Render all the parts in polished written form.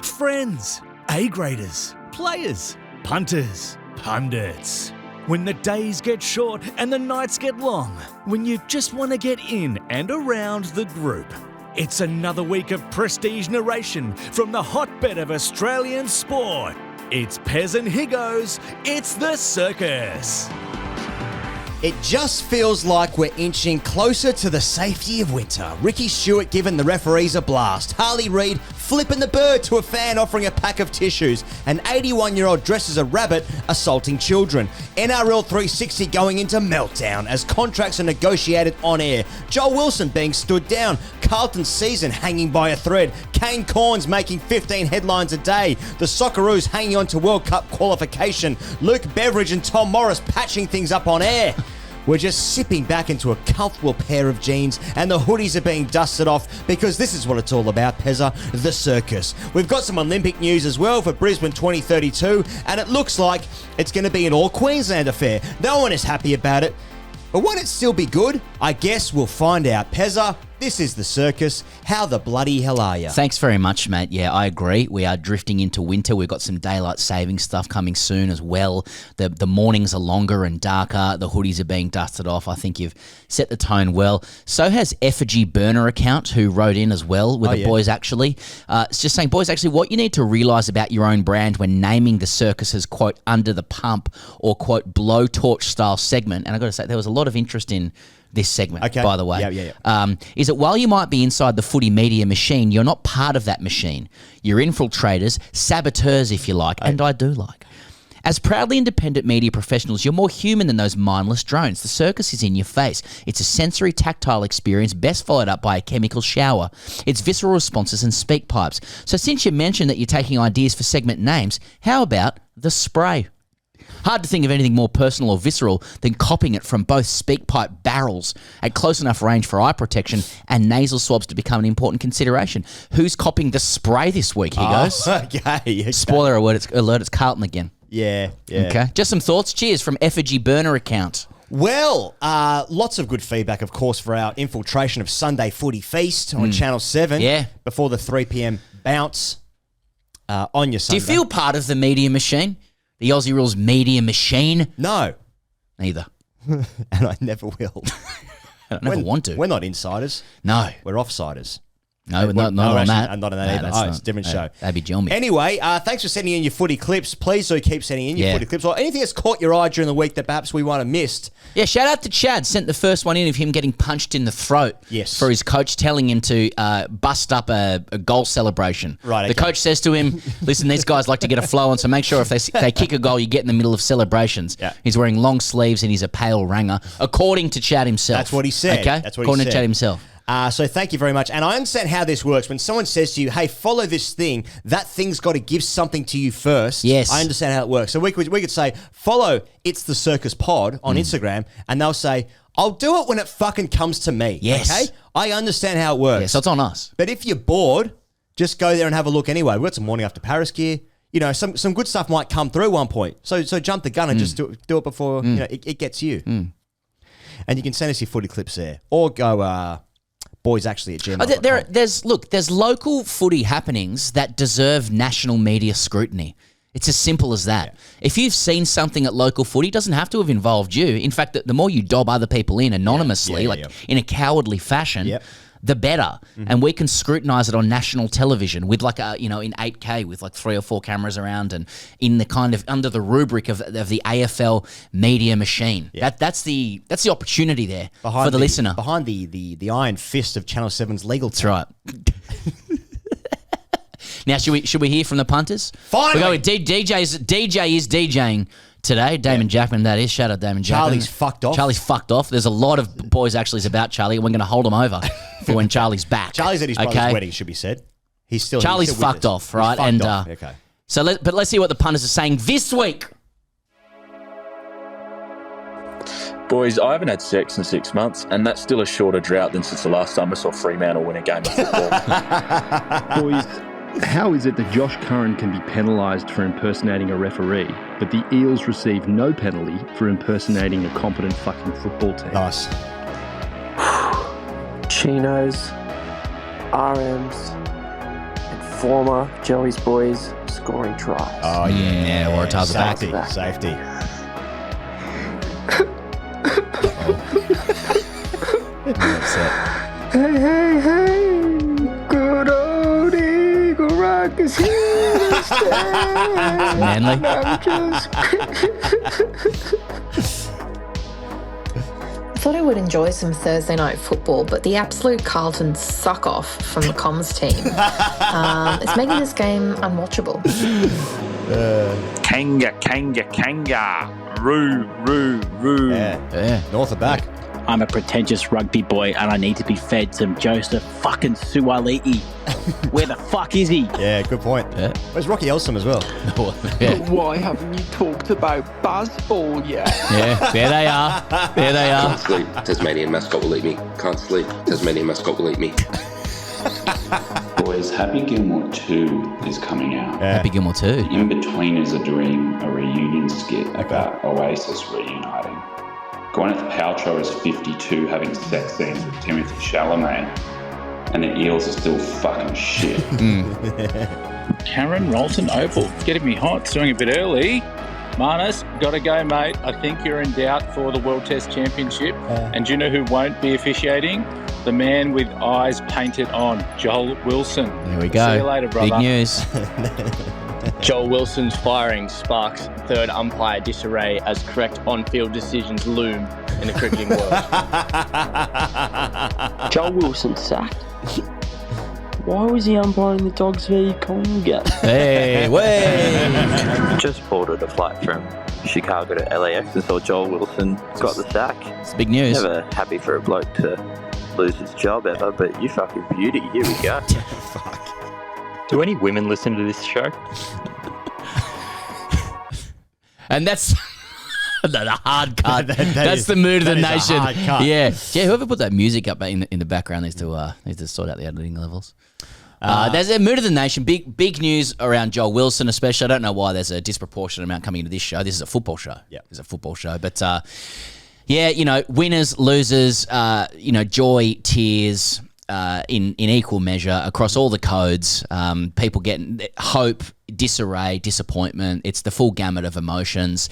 friends, A-graders, players, punters, pundits. When the days get short and the nights get long, when you just want to get in and around the group. It's another week of prestige narration from the hotbed of Australian sport. It's Pez and Higgos, it's the circus. It just feels like we're inching closer to the safety of winter. Ricky Stewart giving the referees a blast. Harley Reid flipping the bird to a fan offering a pack of tissues. An 81-year-old dressed as a rabbit assaulting children. NRL 360 going into meltdown as contracts are negotiated on air. Joel Wilson being stood down. Carlton's season hanging by a thread. Kane Cornes making 15 headlines a day. The Socceroos hanging on to World Cup qualification. Luke Beveridge and Tom Morris patching things up on air. We're just sipping back into a comfortable pair of jeans and the hoodies are being dusted off because this is what it's all about, Pezza, the circus. We've got some Olympic news as well for Brisbane 2032 and it looks like it's going to be an all-Queensland affair. No one is happy about it. But won't it still be good? I guess we'll find out. Pezza, this is the circus. How the bloody hell are you? Thanks very much, mate. Yeah, I agree. We are drifting into winter. We've got some daylight saving stuff coming soon as well. The mornings are longer and darker. The hoodies are being dusted off. I think you've set the tone well. So has Effigy Burner Account, who wrote in as well with boys actually. It's just saying, boys, actually, what you need to realise about your own brand when naming the circus as, quote, under the pump or, quote, blowtorch style segment. And I've got to say, there was a lot of interest in this segment, by the way, is that while you might be inside the footy media machine, you're not part of that machine. You're infiltrators, saboteurs, if you like, and I do like. As proudly independent media professionals, you're more human than those mindless drones. The circus is in your face. It's a sensory, tactile experience best followed up by a chemical shower. It's visceral responses and speak pipes. So since you mentioned that you're taking ideas for segment names, how about the spray? Hard to think of anything more personal or visceral than copying it from both speakpipe barrels at close enough range for eye protection and nasal swabs to become an important consideration. Who's copying the spray this week, he goes? Okay. Spoiler alert, it's Carlton again. Yeah. Okay, just some thoughts. Cheers from Effigy Burner Account. Well, lots of good feedback, of course, for our infiltration of Sunday Footy Feast on Channel 7 before the 3 p.m. bounce on your Sunday. Do you feel part of the media machine? The Aussie Rules media machine? No. Neither. And I never will. I never want to. We're not insiders. No. We're offsiders. No, not on that. Not on that either. It's a different show. That'd be Jelmy. Anyway, thanks for sending in your footy clips. Please do keep sending in your footy clips or anything that's caught your eye during the week that perhaps we might have missed. Yeah, shout out to Chad. Sent the first one in of him getting punched in the throat for his coach telling him to bust up a goal celebration. Right. The coach says to him, listen, these guys like to get a flow on, so make sure if they kick a goal, you get in the middle of celebrations. Yeah. He's wearing long sleeves and he's a pale ranger, according to Chad himself. That's what he said. Okay? That's what according he said. to Chad himself. So thank you very much. And I understand how this works. When someone says to you, hey, follow this thing, that thing's got to give something to you first. Yes. I understand how it works. So we could say, follow It's the Circus Pod on Instagram, and they'll say, I'll do it when it fucking comes to me. Yes. Okay? I understand how it works. Yeah, so it's on us. But if you're bored, just go there and have a look anyway. We've got some Morning After Paris gear. You know, some good stuff might come through at one point. So jump the gun and just do it before you know it gets you. And you can send us your footy clips there. Or go... boys actually at gmail.com. There's local footy happenings that deserve national media scrutiny. It's as simple as that. Yeah. If you've seen something at local footy, it doesn't have to have involved you. In fact, the more you dob other people in anonymously, in a cowardly fashion, the better. And we can scrutinise it on national television with in 8K with like 3 or 4 cameras around and in the kind of under the rubric of the AFL media machine. Yeah. That's the opportunity there for the listener. Behind the iron fist of Channel 7's legal team. That's right. Now, should we hear from the punters? Finally! We go with DJ is DJing today. Damon Jackman, that is. Shout out Damon Jackman. Charlie's fucked off. There's a lot of boys actually about Charlie, and we're going to hold him over for when Charlie's back. Charlie's at his brother's wedding, should be said. Charlie's fucked off, right? He's fucked off. Okay. So let's see what the punters are saying this week. Boys, I haven't had sex in 6 months, and that's still a shorter drought than since the last time I saw Fremantle win a game of football. Boys, how is it that Josh Curran can be penalised for impersonating a referee, but the Eels receive no penalty for impersonating a competent fucking football team? Nice. Chinos, RMs, and former Joey's boys scoring tries. Oh, yeah. Yeah, Waratahs are back. Safety. I'm upset. Hey, good old Eagle Rock is here to stay. Manly. I'm just... I thought I would enjoy some Thursday night football, but the absolute Carlton suck-off from the comms team is making this game unwatchable. Kanga. Roo. Yeah. North are back. I'm a pretentious rugby boy and I need to be fed some Joseph fucking Suali'i. Where the fuck is he? Yeah, good point. Yeah. Where's Rocky Elsom as well? Yeah. Why haven't you talked about Buzzball yet? Yeah, there they are. Can't sleep. Tasmanian mascot will eat me. Can't sleep. Tasmanian mascot will eat me. Boys, Happy Gilmore 2 is coming out. Yeah. Happy Gilmore 2. In-Betweeners are doing a reunion skit about Oasis reuniting. Gwyneth Paltrow is 52 having sex scenes with Timothy Chalamet, and the Eels are still fucking shit. Karen Rolton Oval, getting me hot, doing a bit early. Marnus, gotta go, mate. I think you're in doubt for the World Test Championship. And do you know who won't be officiating? The man with eyes painted on, Joel Wilson. There we go. See you later, brother. Big news. Joel Wilson's firing sparks third umpire disarray as correct on-field decisions loom in the cricketing world. Joel Wilson sacked. Why was he umpiring the Dogs v Conga? Hey, way! Just boarded a flight from Chicago to LAX and saw Joel Wilson got the sack. It's big news. Never happy for a bloke to lose his job ever, but you fucking beauty. Here we go. Do any women listen to this show? And that's the hard cut. That's is- the mood of the that is a nation. hard cut. Yeah, whoever put that music up in the background needs to sort out the editing levels. There's a mood of the nation. Big news around Joel Wilson, especially. I don't know why there's a disproportionate amount coming into this show. This is a football show. Yeah, it's a football show. But yeah, winners, losers, joy, tears. In equal measure across all the codes, people getting hope, disarray, disappointment. It's the full gamut of emotions.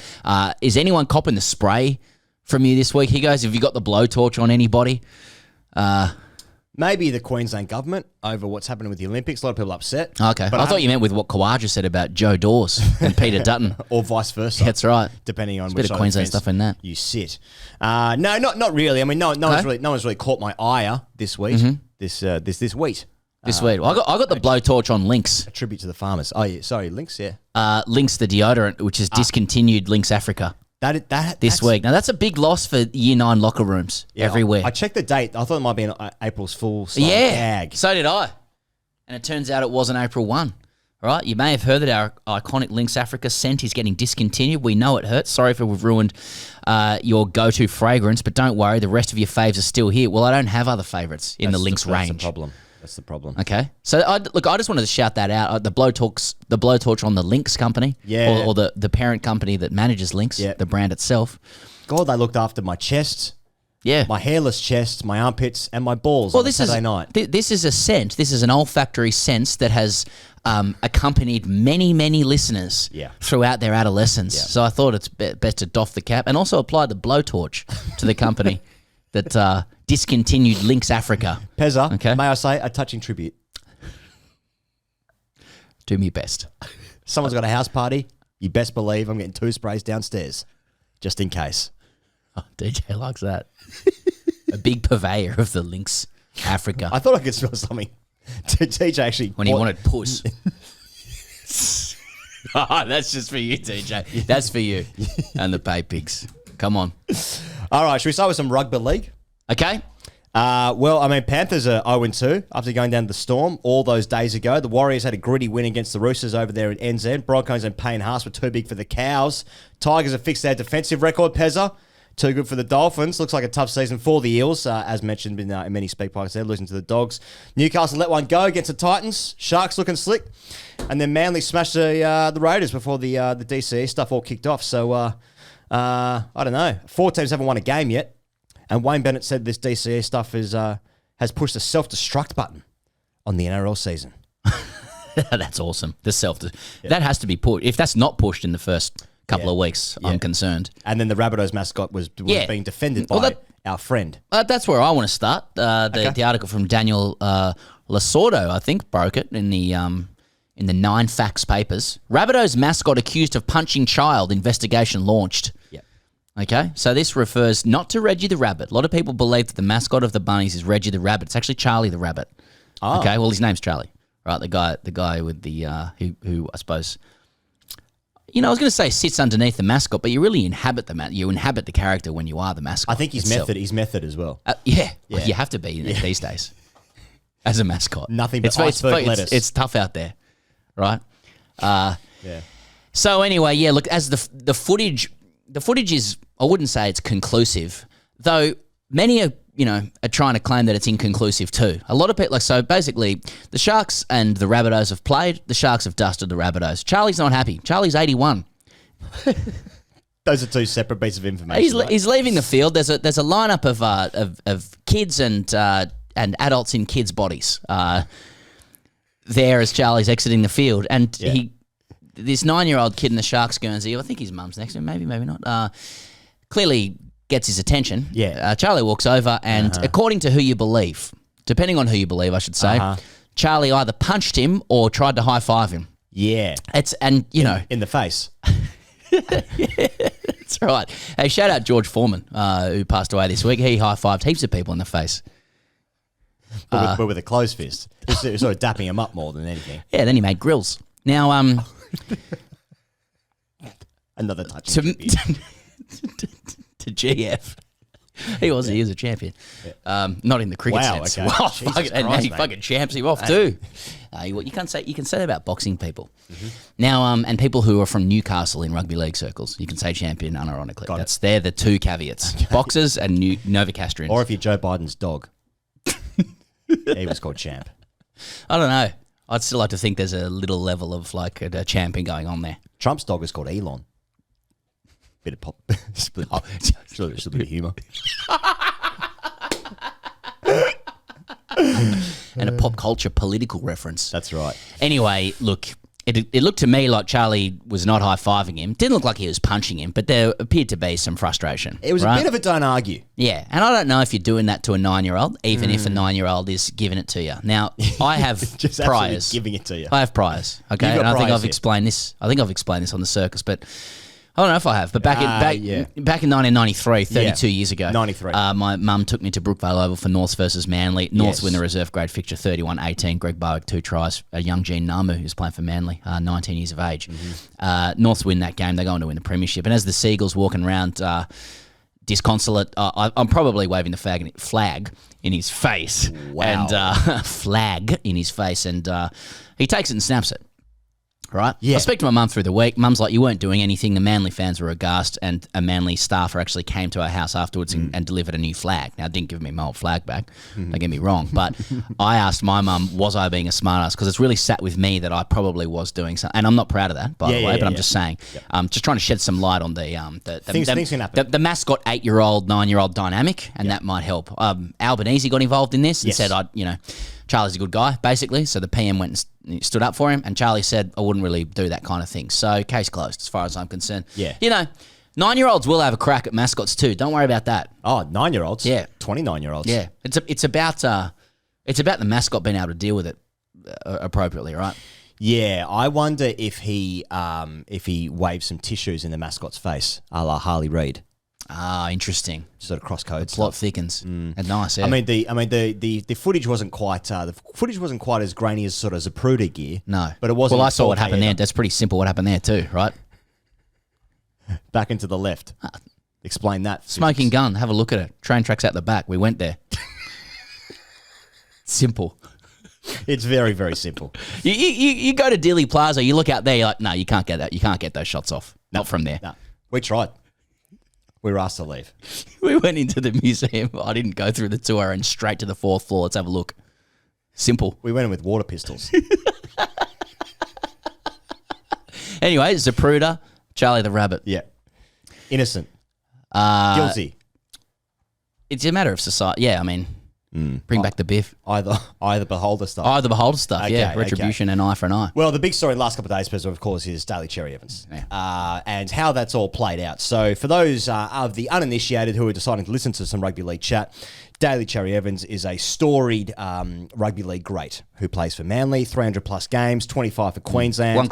Is anyone copping the spray from you this week? He goes, have you got the blowtorch on anybody? Maybe the Queensland government over what's happening with the Olympics. A lot of people upset. Okay. But I thought you meant with what Kawaja said about Joe Dawes and Peter Dutton. Or vice versa. That's right. Depending on There's a which bit of Queensland stuff in that. you sit. No, not really. I mean, no one's really caught my ire this week. Mm-hmm. This wheat. This week. Well, I got the blowtorch on Lynx. A tribute to the farmers. Oh, yeah. Sorry, Lynx, yeah. Lynx the deodorant, which is discontinued Lynx Africa. This week. Now, that's a big loss for Year 9 locker rooms everywhere. I checked the date. I thought it might be an April's Fool's gag. So did I. And it turns out it wasn't April 1. All right, you may have heard that our iconic Lynx Africa scent is getting discontinued. We know it hurts. Sorry if we've ruined your go-to fragrance, but don't worry, the rest of your faves are still here. Well, I don't have other favourites in the Lynx range. That's the problem. That's the problem. Okay, so I just wanted to shout that out. The blowtorch on the Lynx company, or the parent company that manages Lynx, the brand itself. God, they looked after my chest. Yeah, my hairless chest, my armpits, and my balls on Saturday night. This is a scent. This is an olfactory sense that has accompanied many, many listeners throughout their adolescence. Yeah. So I thought it's best to doff the cap and also apply the blowtorch to the company that discontinued Lynx Africa. Pezza, may I say, a touching tribute. Do me best. Someone's got a house party. You best believe I'm getting 2 sprays downstairs, just in case. Oh, DJ likes that. A big purveyor of the Lynx Africa. I thought I could smell something. DJ actually... When he wanted puss. Oh, that's just for you, DJ. That's for you. And the pay pigs. Come on. All right, should we start with some Rugby League? Okay. Well, I mean, Panthers are 0-2 after going down to the Storm all those days ago. The Warriors had a gritty win against the Roosters over there at NZ. Broncos and Payne Haas were too big for the Cows. Tigers have fixed their defensive record, Pezza. Too good for the Dolphins. Looks like a tough season for the Eels, as mentioned in many Speakpipes there, losing to the Dogs. Newcastle let one go against the Titans. Sharks looking slick. And then Manly smashed the Raiders before the DCE stuff all kicked off. So, I don't know. 4 teams haven't won a game yet. And Wayne Bennett said this DCE stuff has pushed a self-destruct button on the NRL season. That's awesome. That has to be pushed. If that's not pushed in the first couple of weeks, I'm concerned. And then the Rabbitohs mascot was being defended by our friend. That's where I want to start. The article from Daniel Lasordo, I think, broke it in the 9 Facts papers. Rabbitohs mascot accused of punching child, investigation launched. Yep. Okay, so this refers not to Reggie the Rabbit. A lot of people believe that the mascot of the Bunnies is Reggie the Rabbit. It's actually Charlie the Rabbit. Oh. Okay, well, his name's Charlie, right? The guy with the who I suppose, I was going to say sits underneath the mascot, but you really inhabit the character when you are the mascot. I think his method as well. Yeah. You have to be these days as a mascot. Nothing but iceberg lettuce. It's tough out there, right? So anyway, look, as the footage is, I wouldn't say it's conclusive, though many are trying to claim that it's inconclusive too. A lot of people, so basically, the Sharks and the Rabbitohs have played. The Sharks have dusted the Rabbitohs. Charlie's not happy. Charlie's 81. Those are two separate pieces of information. He's leaving the field. There's a lineup of kids and adults in kids' bodies there as Charlie's exiting the field, and this 9-year-old kid in the Sharks Guernsey, I think his mum's next to him, maybe not. Clearly gets his attention. Yeah. Charlie walks over and, according to who you believe, depending on who you believe, I should say, Charlie either punched him or tried to high-five him. Yeah. In the face. That's right. Hey, shout out George Foreman, who passed away this week. He high-fived heaps of people in the face. But with a closed fist. It was sort of dapping him up more than anything. Yeah, then he made grills. Now, another touch. To GF. He was a champion. Not in the cricket sense. Okay. Wow, fucking champs him off too. You can say that about boxing people. Mm-hmm. Now, and people who are from Newcastle in rugby league circles, you can say champion unironically. They're the two caveats. Okay. Boxers and Novocastrians. Or if you're Joe Biden's dog. He was called champ. I don't know. I'd still like to think there's a little level of like a champion going on there. Trump's dog is called Elon. Bit of pop, split a bit of humour. And a pop culture political reference. That's right. Anyway, look, it looked to me like Charlie was not high-fiving him. Didn't look like he was punching him, but there appeared to be some frustration. It was a bit of a don't argue. Yeah, and I don't know if you're doing that to a 9-year-old, even if a 9-year-old is giving it to you. Now, I have just priors. Giving it to you. I have priors, okay? And I think I've explained this. I think I've explained this on the circus, but I don't know if I have, but back in 1993, 32 years ago, 93. My mum took me to Brookvale Oval for Norths versus Manly. Norths win the reserve grade fixture 31-18. Greg Bowick, 2 tries. A young Gene Namu, who's playing for Manly, 19 years of age. Mm-hmm. Norths win that game. They're going to win the premiership. And as the Seagulls walking around disconsolate, I'm probably waving the flag in his face. Wow. And flag in his face. And he takes it and snaps it. Right? Yeah. I speak to my mum through the week. Mum's like, you weren't doing anything. The Manly fans were aghast, and a Manly staffer actually came to our house afterwards and delivered a new flag. Now, didn't give me my old flag back. Don't get me wrong. But I asked my mum, was I being a smartass? Because it's really sat with me that I probably was doing something. And I'm not proud of that, by the way, but I'm just saying. Yep. Just trying to shed some light on things can happen. The mascot 8-year-old, 9-year-old dynamic, and that might help. Albanese got involved in this and said, Charlie's a good guy, basically. So the PM went and stood up for him, and Charlie said, I wouldn't really do that kind of thing. So case closed, as far as I'm concerned. Yeah. 9-year-olds will have a crack at mascots too. Don't worry about that. Oh, 9-year-olds? Yeah. 29-year-olds? Yeah. It's about the mascot being able to deal with it appropriately, right? Yeah. I wonder if he waved some tissues in the mascot's face, a la Harley Reid. Ah, interesting. Sort of cross codes. Plot thickens. And nice. Yeah. I mean, the footage wasn't quite as grainy as sort of Zapruder gear. No, but it wasn't. Well, I saw what happened there. That's pretty simple. What happened there too, right? Back into the left. Explain that. Smoking gun. Have a look at it. Train tracks out the back. We went there. Simple. It's very, very simple. You go to Dilly Plaza. You look out there. You're like, no, you can't get that. You can't get those shots off. Not from there. No, we tried. We were asked to leave. We went into the museum. I didn't go through the tour and straight to the 4th floor. Let's have a look. Simple. We went in with water pistols. Anyway, Zapruder, Charlie the Rabbit. Yeah. Innocent. Guilty. It's a matter of society. Yeah, I mean, Bring back the biff. Either beholder stuff. Either beholder stuff, Okay, retribution and eye for an eye. Well, the big story in the last couple of days, of course, is Daly Cherry Evans and how that's all played out. So for those of the uninitiated who are deciding to listen to some rugby league chat, Daly Cherry Evans is a storied rugby league great who plays for Manly, 300-plus games, 25 for Queensland. One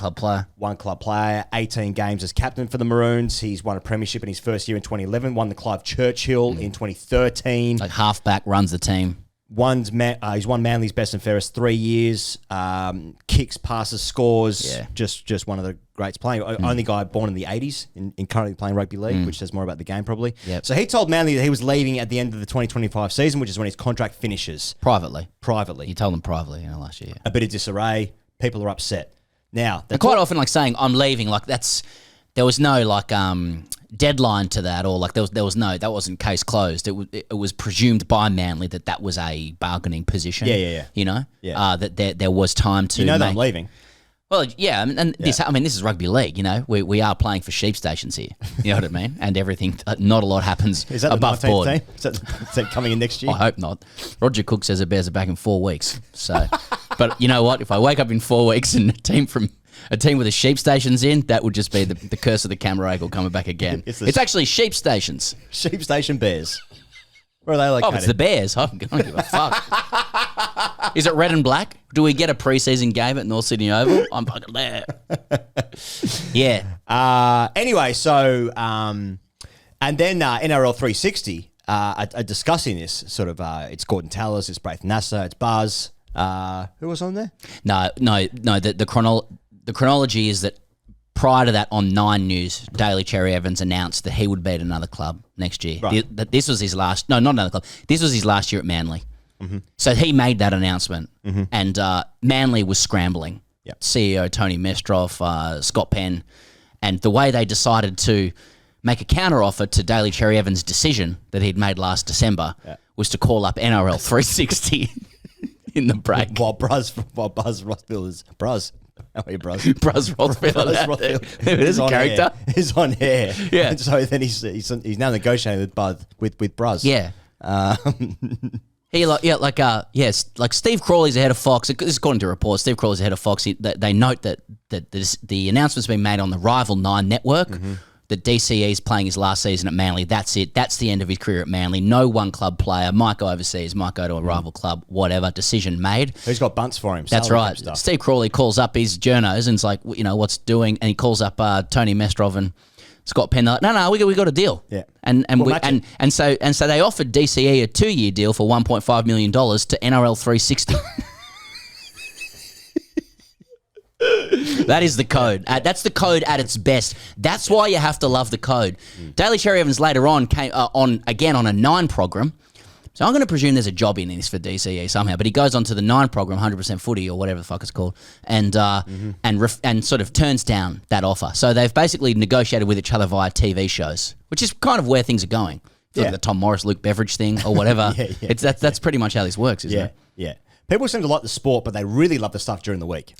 club player. 18 games as captain for the Maroons. He's won a premiership in his first year in 2011, won the Clive Churchill in 2013. Like halfback, runs the team. He's won Manly's best and fairest 3 years. Kicks, passes, scores. Yeah. Just one of the greats playing. Only guy born in the 80s in currently playing rugby league, which says more about the game probably. Yep. So he told Manly that he was leaving at the end of the 2025 season, which is when his contract finishes. Privately. Privately. You told them privately last year. A bit of disarray. People are upset. Now, and quite often, like saying I'm leaving, like there was no like deadline to that, or like there was no, that wasn't case closed. It was presumed by Manly that was a bargaining position. Yeah. You know, Yeah. that there was time to. that I'm leaving. Well, yeah, this is rugby league. You know, we are playing for sheep stations here. You know what I mean? And everything. Not a lot happens Is that above the 19th board. team? Is that coming in next year? I hope not. Roger Cook says the Bears are back in 4 weeks. So, but you know what? If I wake up in 4 weeks and a team with a sheep stations in, that would just be the curse of the camera angle coming back again. It's actually sheep stations. Sheep station Bears. Where are they located? Oh, it's the Bears. I don't give a fuck. Is it red and black? Do we get a preseason game at North Sydney Oval? I'm fucking there. Yeah. Anyway, so and then NRL 360 are discussing this sort of. It's Gordon Tallis, it's Braith Nasser, it's Buzz. Who was on there? No. The chronology is that prior to that, on 9 News, Daly Cherry Evans announced that he would be at another club next year. Right. This was his last. No, not another club. This was his last year at Manly. Mm-hmm. So he made that announcement, and Manly was scrambling. Yep. CEO Tony Mestroff, Scott Penn, and the way they decided to make a counter-offer to Daly Cherry Evans' decision that he'd made last December was to call up NRL 360 in the break. While Buzz Rothfield is Bruz. How are you, Bruz? Bruz Rothfield. There's a character. He's on air. Yeah. And so then he's now negotiating with Buzz with Bruz. Yeah. Like Steve Crawley's the head of Fox. This is according to reports. Steve Crawley's the head of Fox. They note that the announcement's been made on the rival Nine Network. That DCE is playing his last season at Manly. That's it. That's the end of his career at Manly. No one club player. Might go overseas. Might go to a rival club. Whatever. Decision made. Who's got bunts for him? That's right. Stuff. Steve Crawley calls up his journos and it's like, what's doing? And he calls up Tony Mestrov and Scott Penn. Like, no, we got a deal. Yeah. And so they offered DCE a 2-year deal for $1.5 million to NRL 360. That is the code. That's the code at its best. That's why you have to love the code. Daly Cherry Evans later on came on a 9 program. So I'm going to presume there's a job in this for DCE somehow. But he goes on to the 9 program, 100% footy or whatever the fuck it's called, and sort of turns down that offer. So they've basically negotiated with each other via TV shows, which is kind of where things are going. It's like the Tom Morris, Luke Beveridge thing or whatever. That's pretty much how this works, isn't it? Yeah. People seem to like the sport, but they really love the stuff during the week.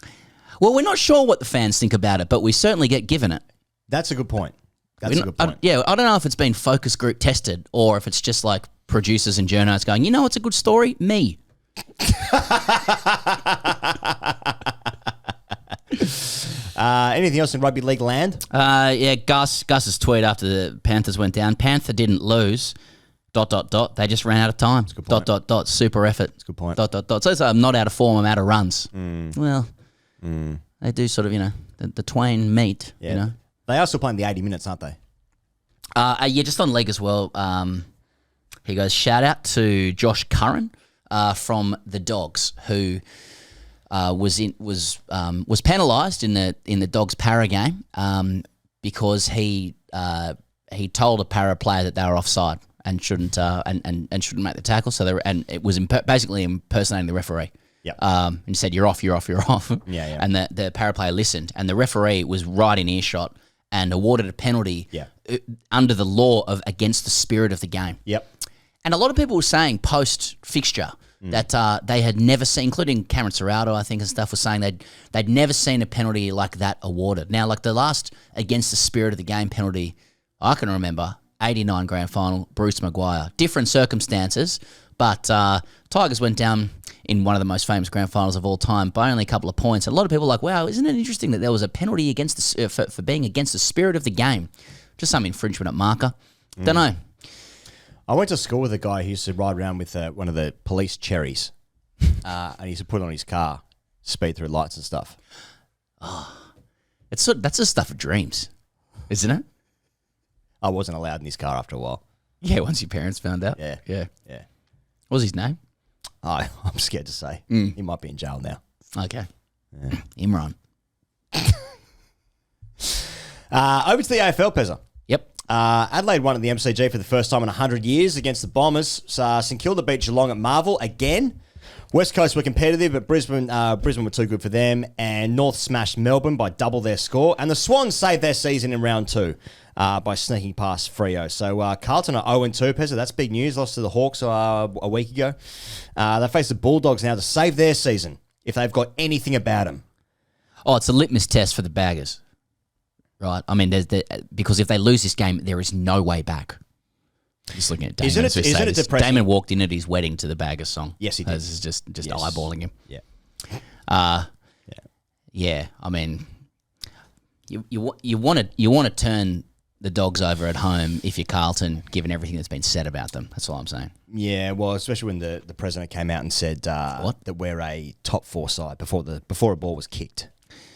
Well, we're not sure what the fans think about it, but we certainly get given it. That's a good point. I don't know if it's been focus group tested or if it's just like producers and journalists going, it's a good story? Me. Anything else in rugby league land? Gus's tweet after the Panthers went down. Panther didn't lose. ... They just ran out of time. Super effort. That's a good point. So it's I'm not out of form, I'm out of runs. Well, they do sort of, the twain meet, They are still playing the 80 minutes, aren't they? Just on league as well. He goes, shout out to Josh Curran from the Dogs, who was penalised in the Dogs para game because he told a para player that they were offside and shouldn't make the tackle. So it was basically impersonating the referee. Yep. And he said, you're off. Yeah. And the para player listened, and the referee was right in earshot and awarded a penalty under the law of against the spirit of the game. Yep. And a lot of people were saying post-fixture that they had never seen, including Cameron Serrato, I think, and stuff, was saying they'd never seen a penalty like that awarded. Now, like the last against the spirit of the game penalty I can remember, 89 grand final, Bruce Maguire. Different circumstances, But Tigers went down in one of the most famous grand finals of all time by only a couple of points. A lot of people are like, wow, isn't it interesting that there was a penalty against for being against the spirit of the game? Just some infringement at marker. Don't know. I went to school with a guy who used to ride around with one of the police cherries. And he used to put it on his car, speed through lights and stuff. That's the stuff of dreams, isn't it? I wasn't allowed in his car after a while. Yeah, once your parents found out. Yeah. What was his name? I'm scared to say. He might be in jail now. Okay. Imran. Over to the AFL, Pezza. Yep. Adelaide won at the MCG for the first time in 100 years against the Bombers. St Kilda beat Geelong at Marvel again. West Coast were competitive, but Brisbane were too good for them. And North smashed Melbourne by double their score. And the Swans saved their season in round 2 by sneaking past Freo. So Carlton are 0-2, Pezza. That's big news. Lost to the Hawks a week ago. They face the Bulldogs now to save their season if they've got anything about them. Oh, it's a litmus test for the Baggers. Right? I mean, because if they lose this game, there is no way back. Just looking at Damon. Isn't it depressing? Damon walked in at his wedding to the Baggers song. Yes, he did. This is just eyeballing him. Yeah. Yeah. I mean, you want to turn the Dogs over at home if you're Carlton, given everything that's been said about them. That's all I'm saying. Yeah, well, especially when the president came out and said that we're a top 4 side before a ball was kicked,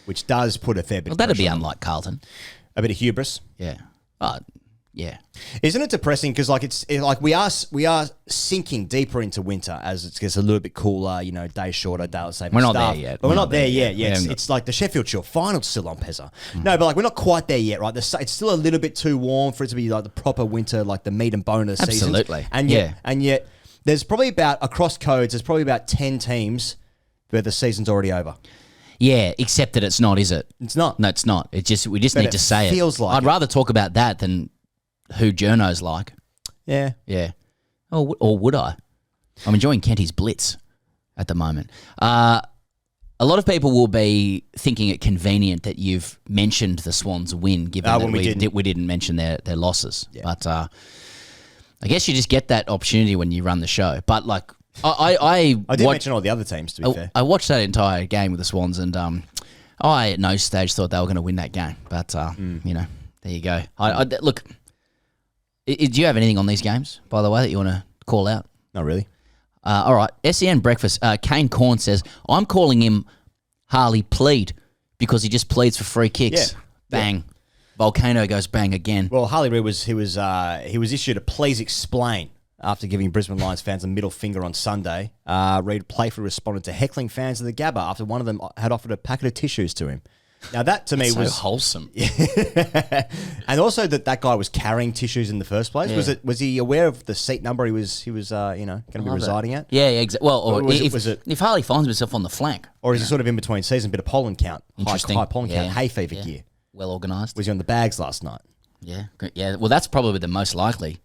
which does put a fair bit. Well, of that'd be pressure on unlike Carlton. A bit of hubris. Yeah. Yeah. Isn't it depressing? Because we are sinking deeper into winter as it gets a little bit cooler. You know, days shorter, daylight saving. We're not there yet. But we're not there yet. Yeah, it's like the Sheffield Shield final's still on, Pezza. No, but we're not quite there yet, right? It's still a little bit too warm for it to be like the proper winter, like the meat and bone of the season. Absolutely. And yet, there's probably across codes, there's probably about 10 teams where the season's already over. Yeah, except that it's not, is it? It's not. No, it's not. We just need to say it. Feels like I'd rather talk about that than who journos like. Yeah. Yeah. Or would I? I'm enjoying Kenty's blitz at the moment. A lot of people will be thinking it convenient that you've mentioned the Swans win, given that we didn't mention their losses. Yeah. But I guess you just get that opportunity when you run the show. But like I did mention all the other teams, to be fair. I watched that entire game with the Swans, and I at no stage thought they were going to win that game. But you know, there you go. Look. Do you have anything on these games, by the way, that you want to call out? Not really. All right. SEN Breakfast. Kane Corn says, I'm calling him Harley Plead because he just pleads for free kicks. Yeah. Bang. Yeah. Volcano goes bang again. Well, Harley Reid was issued a please explain after giving Brisbane Lions fans a middle finger on Sunday. Reid playfully responded to heckling fans of the Gabba after one of them had offered a packet of tissues to him. Now that to me was so wholesome. And also that guy was carrying tissues in the first place. Yeah. Was he aware of the seat number he was going to be residing at? Yeah, exactly. Well, or if Harley finds himself on the flank, or is he sort of in between season, bit of pollen count, high pollen count, hay fever gear. Well organised. Was he on the bags last night? Yeah, yeah. Well, that's probably the most likely.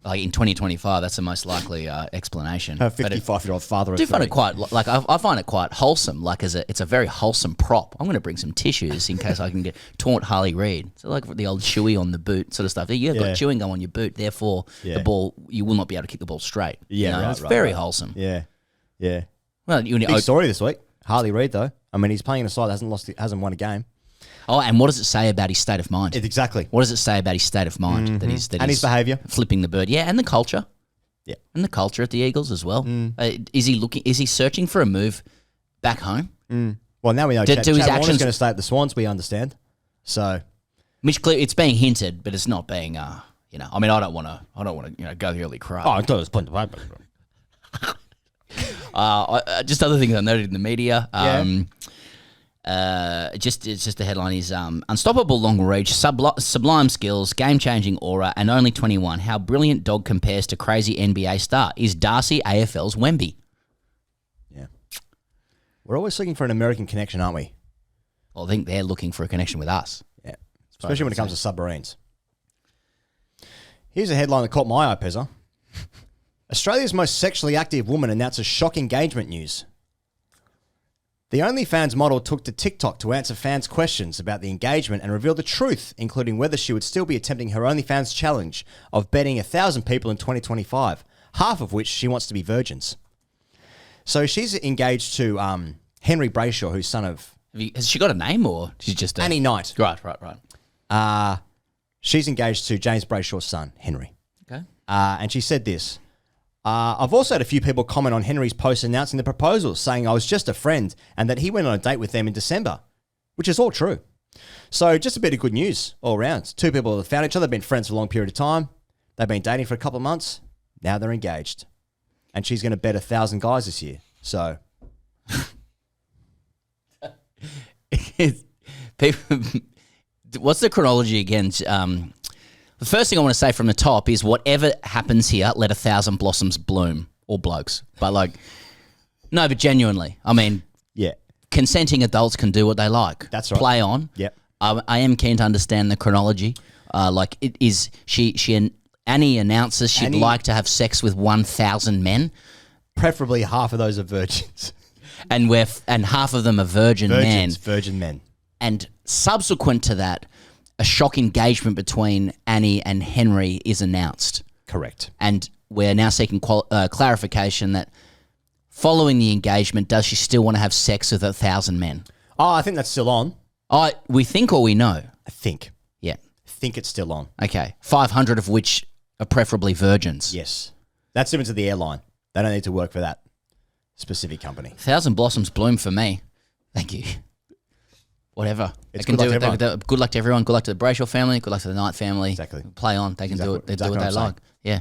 Like in 2025, that's the most likely explanation. A 55-year-old father. I do find it quite I find it quite wholesome. Like it's a very wholesome prop. I'm going to bring some tissues in case I can taunt Harley Reid. So like the old chewy on the boot sort of stuff. You've got chewing gum on your boot, therefore the ball you will not be able to kick the ball straight. Yeah, you know? It's very wholesome. Yeah, yeah. Well, big story this week. Harley Reid though. I mean, he's playing in a side that hasn't won a game. Oh, and what does it say about his state of mind? Exactly. What does it say about his state of mind? Mm-hmm. That his behaviour, flipping the bird, and the culture, and the culture at the Eagles as well. Is he searching for a move back home? Well, now we know. Chad Warner's going to stay at the Swans. We understand. So, Mitch Clear, it's being hinted, but it's not being. I mean, I don't want to go the early cry. Oh, I thought it was plenty of paper. Just other things I noted in the media. Just the headline is unstoppable long reach, sublime skills, game-changing aura, and only 21. How brilliant dog compares to crazy NBA star. Is Darcy AFL's Wemby? Yeah. We're always looking for an American connection, aren't we? Well, I think they're looking for a connection with us. Yeah. Especially when it comes to submarines. Here's a headline that caught my eye, Pezza. Australia's most sexually active woman announces shock engagement news. The OnlyFans model took to TikTok to answer fans' questions about the engagement and reveal the truth, including whether she would still be attempting her OnlyFans challenge of betting 1,000 people in 2025. half of which she wants to be virgins. So she's engaged to Henry Brayshaw, who's son of... Has she got a name or she's just a... Annie Knight. Right. She's engaged to James Brayshaw's son, Henry. Okay. And she said this. I've also had a few people comment on Henry's post announcing the proposal, saying I was just a friend and that he went on a date with them in December, which is all true. So just a bit of good news all around. Two people have found each other, been friends for a long period of time. They've been dating for a couple of months. Now they're engaged. And she's going to bet 1,000 guys this year. So... People, what's the chronology again? The first thing I want to say from the top is whatever happens here, let 1,000 blossoms bloom, or blokes. But no, but genuinely, I mean, yeah, consenting adults can do what they like. That's right. Play on. Yep. I am keen to understand the chronology. It is Annie announces she'd like to have sex with 1,000 men, preferably half of those are virgins. And half of them are virgin men. And subsequent to that, a shock engagement between Annie and Henry is announced. Correct. And we're now seeking clarification that following the engagement, does she still want to have sex with 1,000 men? Oh, I think that's still on. We think or we know? I think. Yeah. I think it's still on. Okay. 500 of which are preferably virgins. Yes. That's similar to the airline. They don't need to work for that specific company. 1,000 blossoms bloom for me. Thank you. Whatever. It's they can good luck do to it. everyone. Good luck to everyone. Good luck to the Brayshaw family. Good luck to the Knight family. Exactly. Play on. They can do it. They do what they like. Yeah.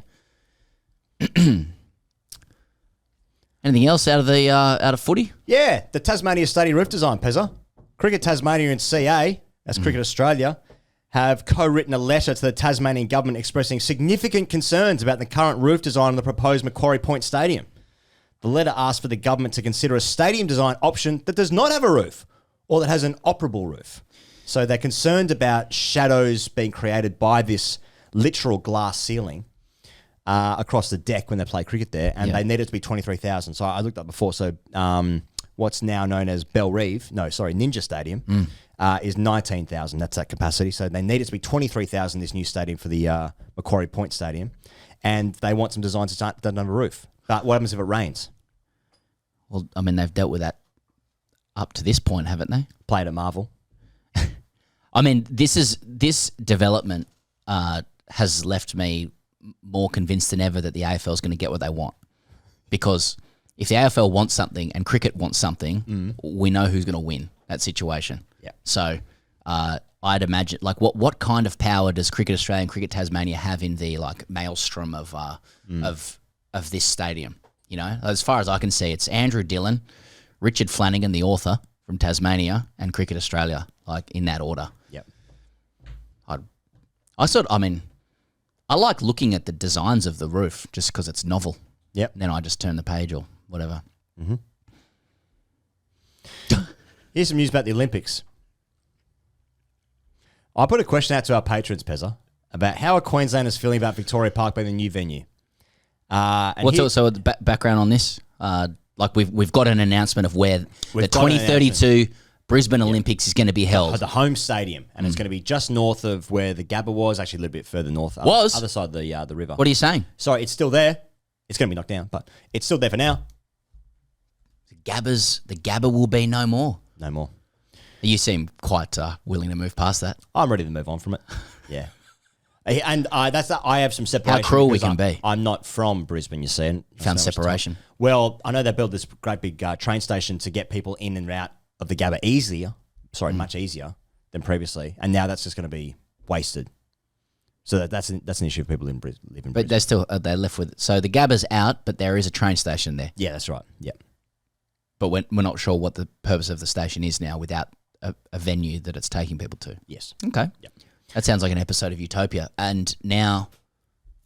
Anything else out of footy? Yeah, the Tasmania Stadium roof design, Pezza. Cricket Tasmania and CA, that's Cricket Australia, have co-written a letter to the Tasmanian government expressing significant concerns about the current roof design of the proposed Macquarie Point Stadium. The letter asked for the government to consider a stadium design option that does not have a roof or that has an operable roof. So they're concerned about shadows being created by this literal glass ceiling across the deck when they play cricket there, and they need it to be 23,000. So I looked up before. So what's now known as Ninja Stadium is 19,000. That's that capacity. So they need it to be 23,000, this new stadium for the Macquarie Point Stadium, and they want some designs that don't have a roof. But what happens if it rains? Well, I mean, they've dealt with that up to this point, haven't they? Played at Marvel. I mean, this development has left me more convinced than ever that the AFL is going to get what they want. Because if the AFL wants something and cricket wants something, we know who's going to win that situation. Yeah. So I'd imagine, what kind of power does Cricket Australia and Cricket Tasmania have in the maelstrom of this stadium? You know, as far as I can see, it's Andrew Dillon, Richard Flanagan, the author from Tasmania, and Cricket Australia, in that order. Yep. I like looking at the designs of the roof just because it's novel. Yep. And then I just turn the page or whatever. Mm-hmm. Here's some news about the Olympics. I put a question out to our patrons, Pezza, about how are Queenslanders feeling about Victoria Park being the new venue. So the background on this? We've got an announcement of where the 2032 Brisbane Olympics is going to be held. The home stadium, and it's going to be just north of where the Gabba was, actually a little bit further north. Other side of the river. What are you saying? Sorry, it's still there. It's going to be knocked down, but it's still there for now. The Gabba will be no more. No more. You seem quite willing to move past that. I'm ready to move on from it. Yeah. And I have some separation. How cruel we can be. I'm not from Brisbane, you see. And found separation. Well, I know they built this great big train station to get people in and out of the Gabba much easier than previously. And now that's just going to be wasted. So that's an issue for people live in Brisbane. But they're left with it. So the Gabba's out, but there is a train station there. Yeah, that's right. Yeah. But we're not sure what the purpose of the station is now without a venue that it's taking people to. Yes. Okay. Yep. That sounds like an episode of Utopia. And now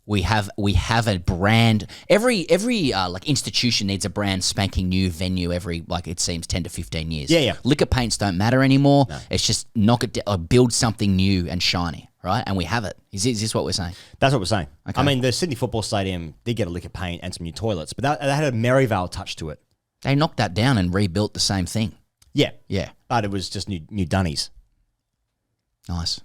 we have a brand. Every institution needs a brand spanking new venue every, it seems 10 to 15 years. Yeah. Liquor paints don't matter anymore. No. It's just knock it down, or build something new and shiny, right? And we have it. Is this what we're saying? That's what we're saying. Okay. I mean, the Sydney Football Stadium did get a liquor paint and some new toilets, but they had a Maryvale touch to it. They knocked that down and rebuilt the same thing. Yeah. Yeah. But it was just new dunnies. Nice.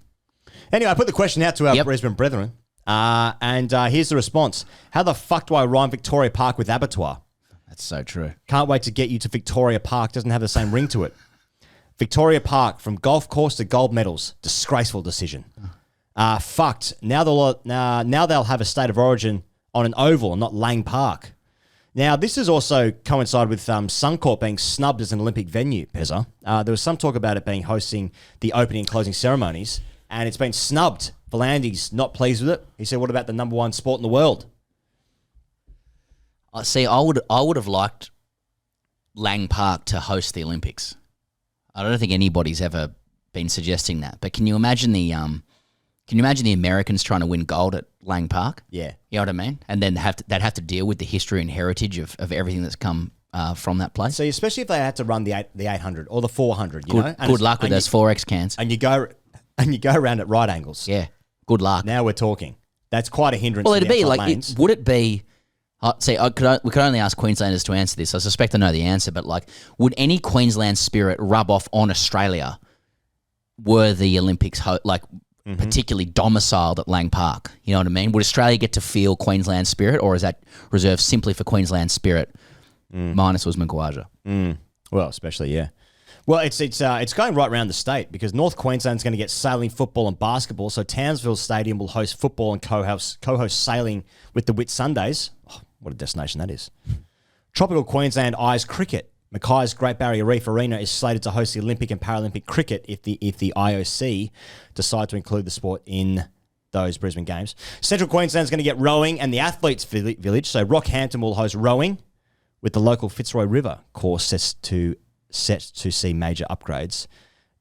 Anyway, I put the question out to our Brisbane brethren. And here's the response. How the fuck do I rhyme Victoria Park with Abbatoir? That's so true. Can't wait to get you to Victoria Park. Doesn't have the same ring to it. Victoria Park, from golf course to gold medals. Disgraceful decision. Fucked. Now they'll have a state of origin on an oval and not Lang Park. Now, this has also coincided with Suncorp being snubbed as an Olympic venue, Pezza. There was some talk about it being hosting the opening and closing ceremonies, and it's been snubbed. Volandi's not pleased with it. He said, what about the number one sport in the world? See, I would have liked Lang Park to host the Olympics. I don't think anybody's ever been suggesting that. But can you imagine the Americans trying to win gold at Lang Park? Yeah. You know what I mean? And then they'd have to deal with the history and heritage of everything that's come from that place. So especially if they had to run the 800 or the 400, you know? Good luck with those 4X cans. And you go around at right angles. Yeah. Good luck. Now we're talking. That's quite a hindrance. Well, to it'd the be outside like, lanes. would it be? We could only ask Queenslanders to answer this. I suspect I know the answer, but like, would any Queensland spirit rub off on Australia were the Olympics particularly domiciled at Lang Park? You know what I mean? Would Australia get to feel Queensland spirit, or is that reserved simply for Queensland spirit minus Usman Khawaja? Well, especially, yeah. Well, it's going right around the state because North Queensland's going to get sailing, football and basketball. So Townsville Stadium will host football and co-host sailing with the Whit Sundays. Oh, what a destination that is. Tropical Queensland eyes cricket. Mackay's Great Barrier Reef Arena is slated to host the Olympic and Paralympic cricket if the IOC decide to include the sport in those Brisbane Games. Central Queensland's going to get rowing and the Athletes Village. So Rockhampton will host rowing with the local Fitzroy River course set to see major upgrades.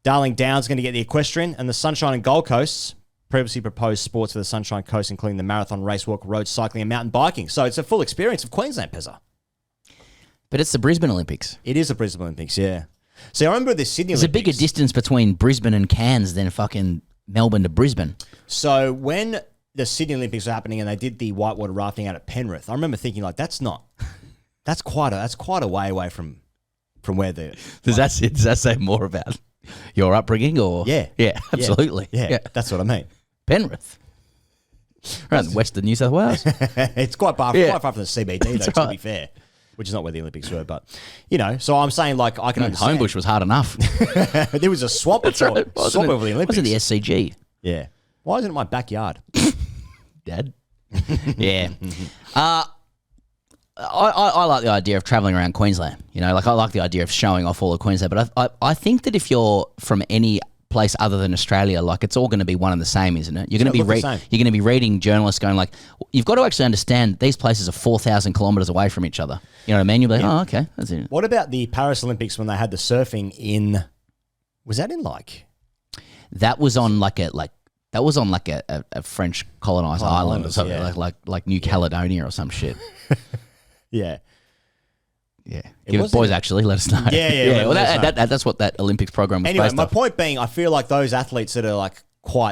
Darling Downs going to get the equestrian, and the Sunshine and Gold Coasts previously proposed sports for the Sunshine Coast, including the marathon, racewalk, road cycling, and mountain biking. So it's a full experience of Queensland, Pezza. But it's the Brisbane Olympics. It is the Brisbane Olympics, yeah. See, I remember the Sydney There's Olympics. a bigger distance between Brisbane and Cairns than fucking Melbourne to Brisbane. So when the Sydney Olympics were happening and they did the whitewater rafting out at Penrith, I remember thinking, like, that's quite a way away from where the... Does that say more about your upbringing or... Yeah. Yeah, absolutely. Yeah, that's what I mean. Penrith. Around the western New South Wales. It's quite far from the CBD, though, to be fair. Which is not where the Olympics were, but, you know, so I'm saying, like, I can understand. Homebush was hard enough. There was a swamp over the Olympics. Was it the SCG? Yeah. Why isn't it my backyard? Dad? Yeah. I like the idea of travelling around Queensland. You know, like I like the idea of showing off all of Queensland. But I think that if you're from any place other than Australia, like it's all going to be one and the same, isn't it? You're going to be reading journalists going like, you've got to actually understand these places are 4,000 kilometres away from each other. You know what I mean? You'll be like, oh, okay, that's it. What about the Paris Olympics when they had the surfing in? Was that in like? That was on like a French colonised island or something, like New Caledonia or some shit. Yeah. Yeah. Give us boys actually, let us know. Yeah. Well, that's what that Olympics program was based my off. point being, I feel like those athletes that are like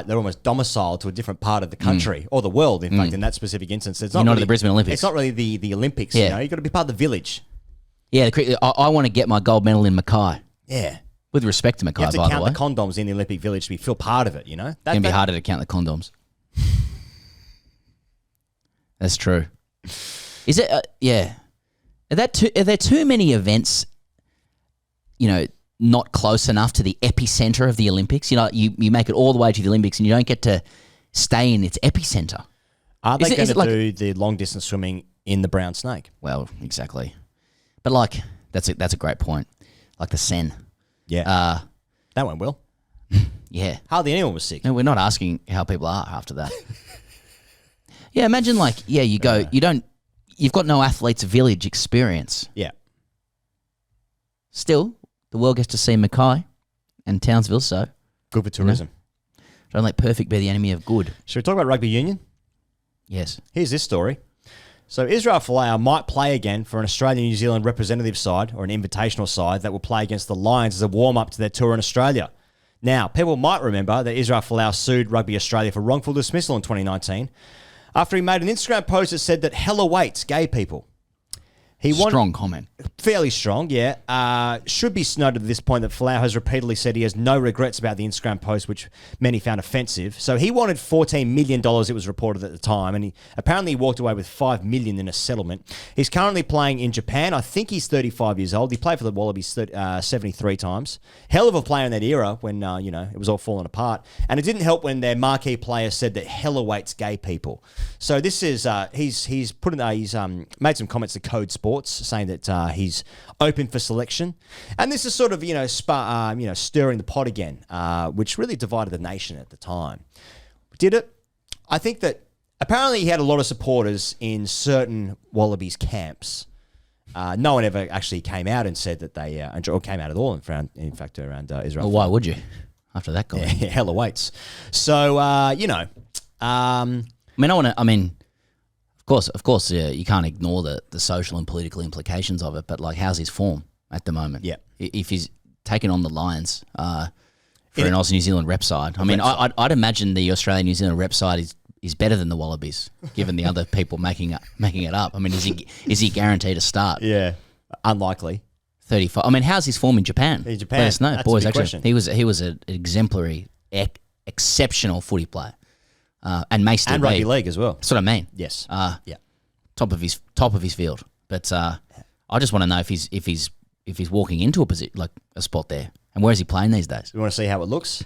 they're almost domiciled to a different part of the country or the world, in fact, in that specific instance. It's not You're not really, at the Brisbane Olympics. It's not really the Olympics, you know. You've got to be part of the village. Yeah, I want to get my gold medal in Mackay. Yeah. With respect to Mackay, by the way. You have to count the condoms in the Olympic Village to feel part of it, you know? It can be harder to count the condoms. That's true. Is it? Yeah. Are there too many events, you know, not close enough to the epicenter of the Olympics? You know, you make it all the way to the Olympics and you don't get to stay in its epicenter. Are they going to do the long distance swimming in the brown snake? Well, exactly. But like, that's a great point. Like the Seine. Yeah. That went well. Yeah. Hardly anyone was sick. No, we're not asking how people are after that. Yeah, imagine like, you go, you've got no athletes village experience. Yeah. Still, the world gets to see Mackay and Townsville, so. Good for tourism. Don't let perfect be the enemy of good. Should we talk about Rugby Union? Yes. Here's this story. So Israel Folau might play again for an Australian-New Zealand representative side or an invitational side that will play against the Lions as a warm-up to their tour in Australia. Now, people might remember that Israel Folau sued Rugby Australia for wrongful dismissal in 2019 after he made an Instagram post that said that hell awaits gay people. Strong comment. Fairly strong, yeah. Should be noted at this point that Folau has repeatedly said he has no regrets about the Instagram post, which many found offensive. So he wanted $14 million, it was reported at the time, and he apparently walked away with $5 million in a settlement. He's currently playing in Japan. I think he's 35 years old. He played for the Wallabies 73 times. Hell of a player in that era when, it was all falling apart. And it didn't help when their marquee player said that hell awaits gay people. So this is, he's made some comments to Code Sports saying that he's open for selection, and this is sort of stirring the pot again, which really divided the nation at the time. Did it? I think that apparently he had a lot of supporters in certain Wallabies camps. No one ever actually came out and said that they or came out at all. In fact, around Israel. Well, why would you? After that guy, yeah, hell awaits. So Of course, you can't ignore the social and political implications of it. But like, how's his form at the moment? Yeah, if he's taking on the Lions for an Aussie New Zealand rep side, I'd imagine the Australian New Zealand rep side is better than the Wallabies, given the other people making it up. I mean, is he guaranteed to start? Yeah, unlikely. 35. I mean, how's his form in Japan? In Japan, let us know, that's boys. a big Actually, question. he was an exemplary, exceptional footy player. And may still and be. Rugby League as well. That's what I mean. Yes. Yeah. Top of his field. But I just want to know if he's walking into a spot there, and where is he playing these days? We want to see how it looks.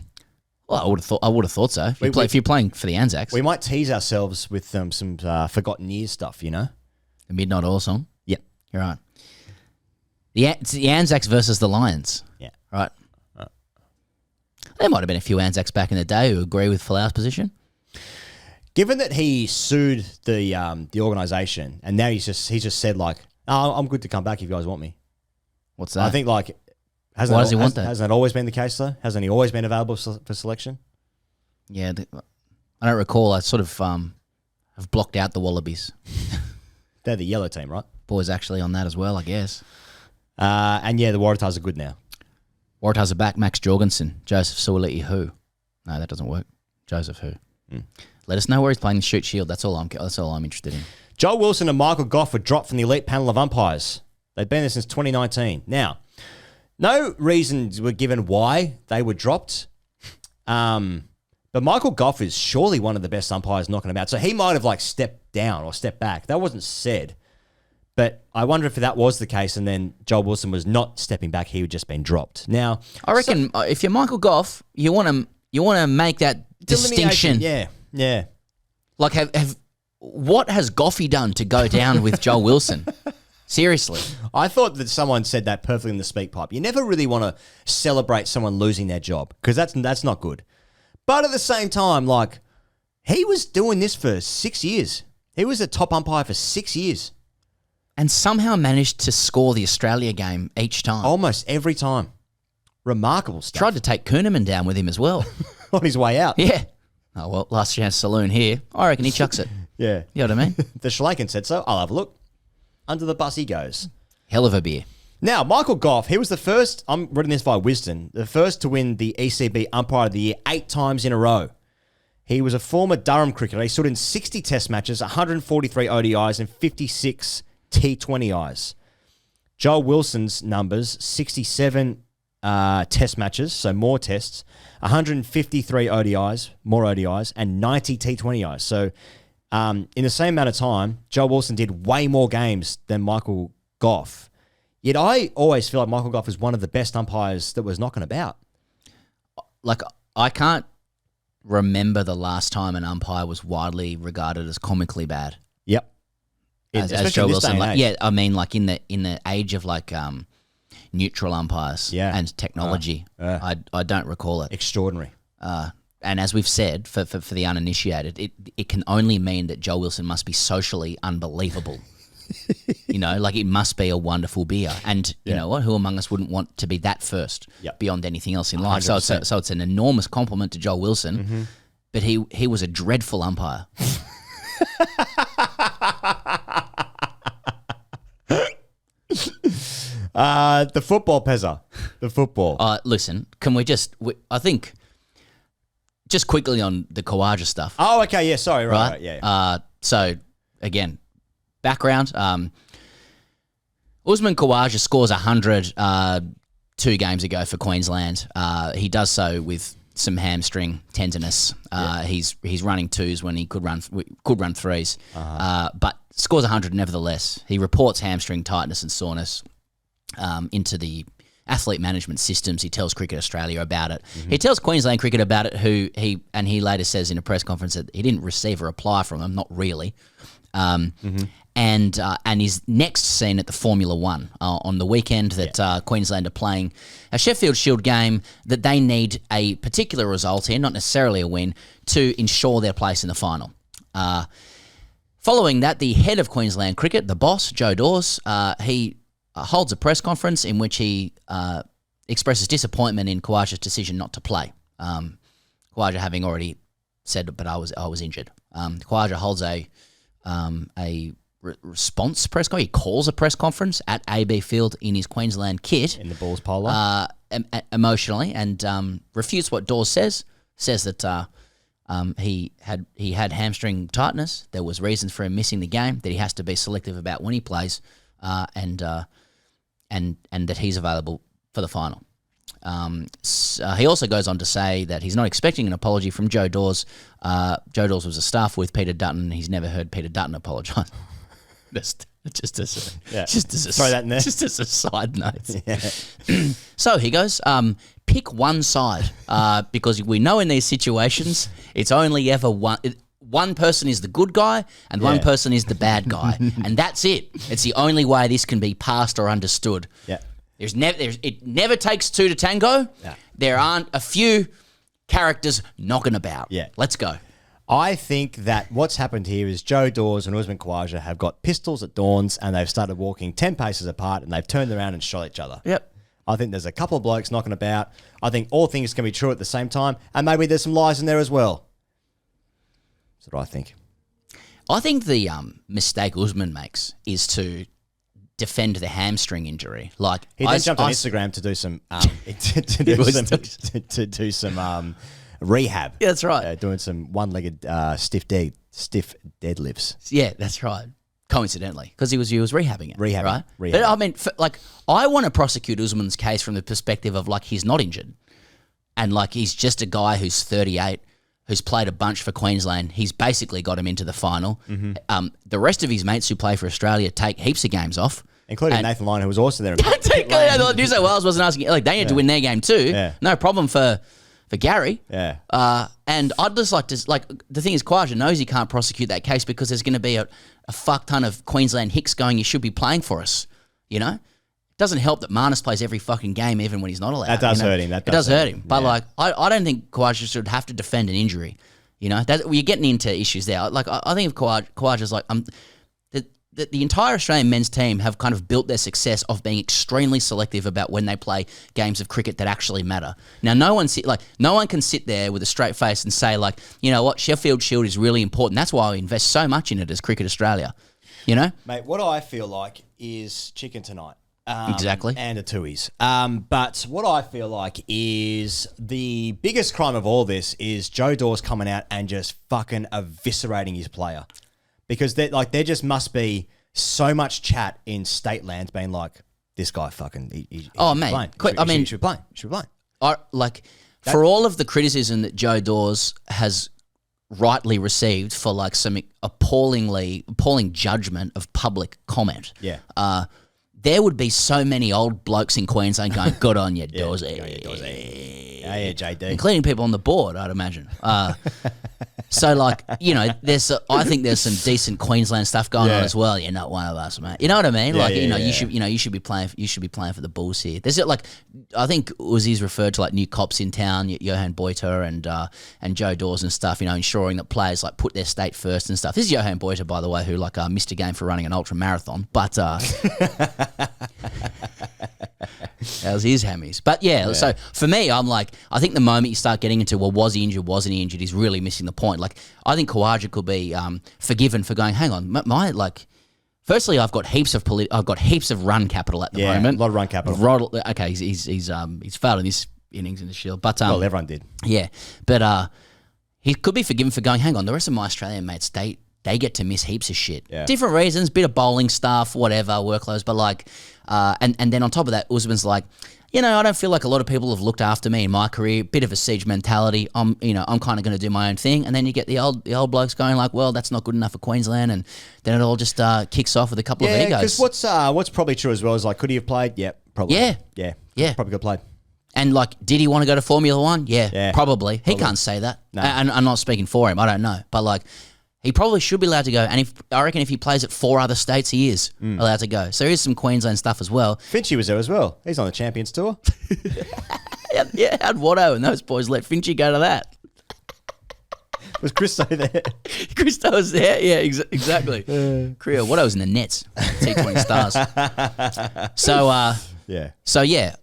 Well, I would have thought so. If you're playing for the ANZACs, we might tease ourselves with some forgotten years stuff. The Midnight Oil song. Yeah, you're right. It's the ANZACs versus the Lions. Yeah, right. There might have been a few ANZACs back in the day who agree with Folau's position. Given that he sued the organisation, and now he's just said like, "Oh, I'm good to come back if you guys want me." What's that? I think like, why does he want that? Hasn't that always been the case though? Hasn't he always been available for selection? Yeah, I don't recall. I sort of have blocked out the Wallabies. They're the yellow team, right? Boys actually on that as well, I guess. And yeah, the Waratahs are good now. Waratahs are back. Max Jorgensen, Joseph Suoliti, who? No, that doesn't work. Joseph who? Let us know where he's playing the Shoot Shield. That's all I'm interested in. Joel Wilson and Michael Goff were dropped from the elite panel of umpires. They've been there since 2019. Now, no reasons were given why they were dropped. But Michael Goff is surely one of the best umpires knocking about. So he might have stepped down or stepped back. That wasn't said. But I wonder if that was the case and then Joel Wilson was not stepping back. He had just been dropped. Now, I reckon if you're Michael Goff, you want to make that distinction. Yeah. Like, what has Goffy done to go down with Joel Wilson? Seriously. I thought that someone said that perfectly in the speak pipe. You never really want to celebrate someone losing their job because that's not good. But at the same time, he was doing this for 6 years. He was a top umpire for 6 years. And somehow managed to score the Australia game each time. Almost every time. Remarkable stuff. Tried to take Kuhneman down with him as well. On his way out. Yeah. Oh, well, last chance saloon here. I reckon he chucks it. Yeah. You know what I mean? The Schleichen said so. I'll have a look. Under the bus he goes. Hell of a beer. Now, Michael Goff, he was the first, I'm reading this via Wisden, the first to win the ECB Umpire of the Year 8 times in a row. He was a former Durham cricketer. He stood in 60 test matches, 143 ODIs, and 56 T20Is. Joel Wilson's numbers, 67 test matches, so more tests, 153 ODIs, more ODIs, and 90 T20Is. So in the same amount of time, Joel Wilson did way more games than Michael Goff. Yet I always feel like Michael Goff is one of the best umpires that was knocking about. I can't remember the last time an umpire was widely regarded as comically bad. Yep. As Joel Wilson. I mean, in the age of neutral umpires and technology. I don't recall it. Extraordinary. And as we've said, for the uninitiated, it can only mean that Joel Wilson must be socially unbelievable. It must be a wonderful beer. And you know what? Who among us wouldn't want to be that first beyond anything else in life? 100%. So it's an enormous compliment to Joel Wilson, but he was a dreadful umpire. The football, Pezza. The football. Listen, can we I think, just quickly on the Khawaja stuff. Oh, okay, yeah, sorry, right, yeah. So, again, background, Usman Khawaja scores 100 2 games ago for Queensland. He does so with some hamstring tenderness. He's running 2s when he could run 3s, but scores 100 nevertheless. He reports hamstring tightness and soreness into the athlete management systems. He tells Cricket Australia about it. He tells Queensland Cricket about it, he later says in a press conference that he didn't receive a reply from them, not really. And is next seen at the Formula One on the weekend that Queensland are playing a Sheffield Shield game that they need a particular result in, not necessarily a win, to ensure their place in the final. Following that, the head of Queensland Cricket, the boss, Joe Dawes, he holds a press conference in which he expresses disappointment in Khawaja's decision not to play. Khawaja having already said, but I was injured. Khawaja holds a response press conference. He calls a press conference at AB Field in his Queensland kit. In the Bulls polo. Emotionally, and refutes what Dawes says. Says that he had hamstring tightness. There was reasons for him missing the game, that he has to be selective about when he plays, and that he's available for the final. He also goes on to say that he's not expecting an apology from Joe Dawes. Joe Dawes was a staff with Peter Dutton. He's never heard Peter Dutton apologise. Just as a side note. So he goes, pick one side because we know in these situations it's only ever one. One person is the good guy and one person is the bad guy, and that's it. It's the only way this can be passed or understood. Yeah. It never takes 2 to tango. Yeah. There aren't a few characters knocking about. Yeah. Let's go. I think that what's happened here is Joe Dawes and Usman Khawaja have got pistols at dawns and they've started walking 10 paces apart and they've turned around and shot each other. Yep. I think there's a couple of blokes knocking about. I think all things can be true at the same time, and maybe there's some lies in there as well. That's what I think. I think the mistake Usman makes is to defend the hamstring injury. Like he then jumped on Instagram to do some to do some rehab. Yeah, that's right. Doing some one-legged stiff deadlifts. Yeah, that's right. Coincidentally, because he was rehabbing it. Right? Rehabbing. But I mean, I want to prosecute Usman's case from the perspective of like he's not injured, and like he's just a guy who's 38, who's played a bunch for Queensland. He's basically got him into the final. The rest of his mates who play for Australia take heaps of games off. Including Nathan Lyon, who was also there. New South Wales wasn't asking. Like, they need to win their game too. Yeah. No problem for Gary. Yeah. And I'd just like to, like, the thing is, Khawaja knows he can't prosecute that case because there's going to be a fuck ton of Queensland hicks going, you should be playing for us, you know? It doesn't help that Marnus plays every fucking game even when he's not allowed. That does hurt him. It does hurt him. But, like, I don't think Khawaja should have to defend an injury, you know? You're getting into issues there. Like, I think if Khawaja's like, the entire Australian men's team have kind of built their success off being extremely selective about when they play games of cricket that actually matter. Now, no one can sit there with a straight face and say, like, you know what, Sheffield Shield is really important. That's why I invest so much in it as Cricket Australia. You know, mate. What I feel like is chicken tonight. Exactly. And a twoies. But what I feel like is the biggest crime of all this is Joe Dawes coming out and just fucking eviscerating his player. Because there just must be so much chat in state lands being like, this guy fucking... He should be playing. For all of the criticism that Joe Dawes has rightly received for like some appalling judgment of public comment, there would be so many old blokes in Queensland going, good on you, Dawes. Yeah, JD. Including people on the board, I'd imagine. So, like, you know, I think there's some decent Queensland stuff going on as well. You're not one of us, mate. You know what I mean? You should be playing for the Bulls here. There's like, I think Uzi's referred to like new cops in town, Johan Boyter and Joe Dawes and stuff. You know, ensuring that players like put their state first and stuff. This is Johan Boyter, by the way, who like missed a game for running an ultra marathon, but that was his hammies. But so for me, I'm like, I think the moment you start getting into, well, was he injured, wasn't he injured, he's really missing the point. Like, I think Khawaja could be forgiven for going, hang on, firstly, I've got heaps of run capital at the moment. A lot of run capital. Okay, he's failed in this innings in the Shield, but everyone did. Yeah, but he could be forgiven for going, hang on, the rest of my Australian mates, they they get to miss heaps of shit. Yeah. Different reasons, bit of bowling stuff, whatever, workloads, but like, and then on top of that, Usman's like, you know, I don't feel like a lot of people have looked after me in my career. Bit of a siege mentality. I'm kind of going to do my own thing. And then you get the old blokes going like, well, that's not good enough for Queensland, and then it all just kicks off with a couple of egos. Because what's probably true as well is like, could he have played? Yeah, probably. Yeah. Probably could have played. And like, did he want to go to Formula One? Yeah. Probably. He can't say that. No. And I'm not speaking for him. I don't know, but like, he probably should be allowed to go. And I reckon if he plays at 4 other states, he is allowed to go. So here's some Queensland stuff as well. Finchy was there as well. He's on the Champions Tour. Yeah, how'd Watto and those boys let Finchy go to that? Was Christo there? Christo was there. Yeah, exactly. Creo, Watto was in the Nets. T20 Stars. So yeah,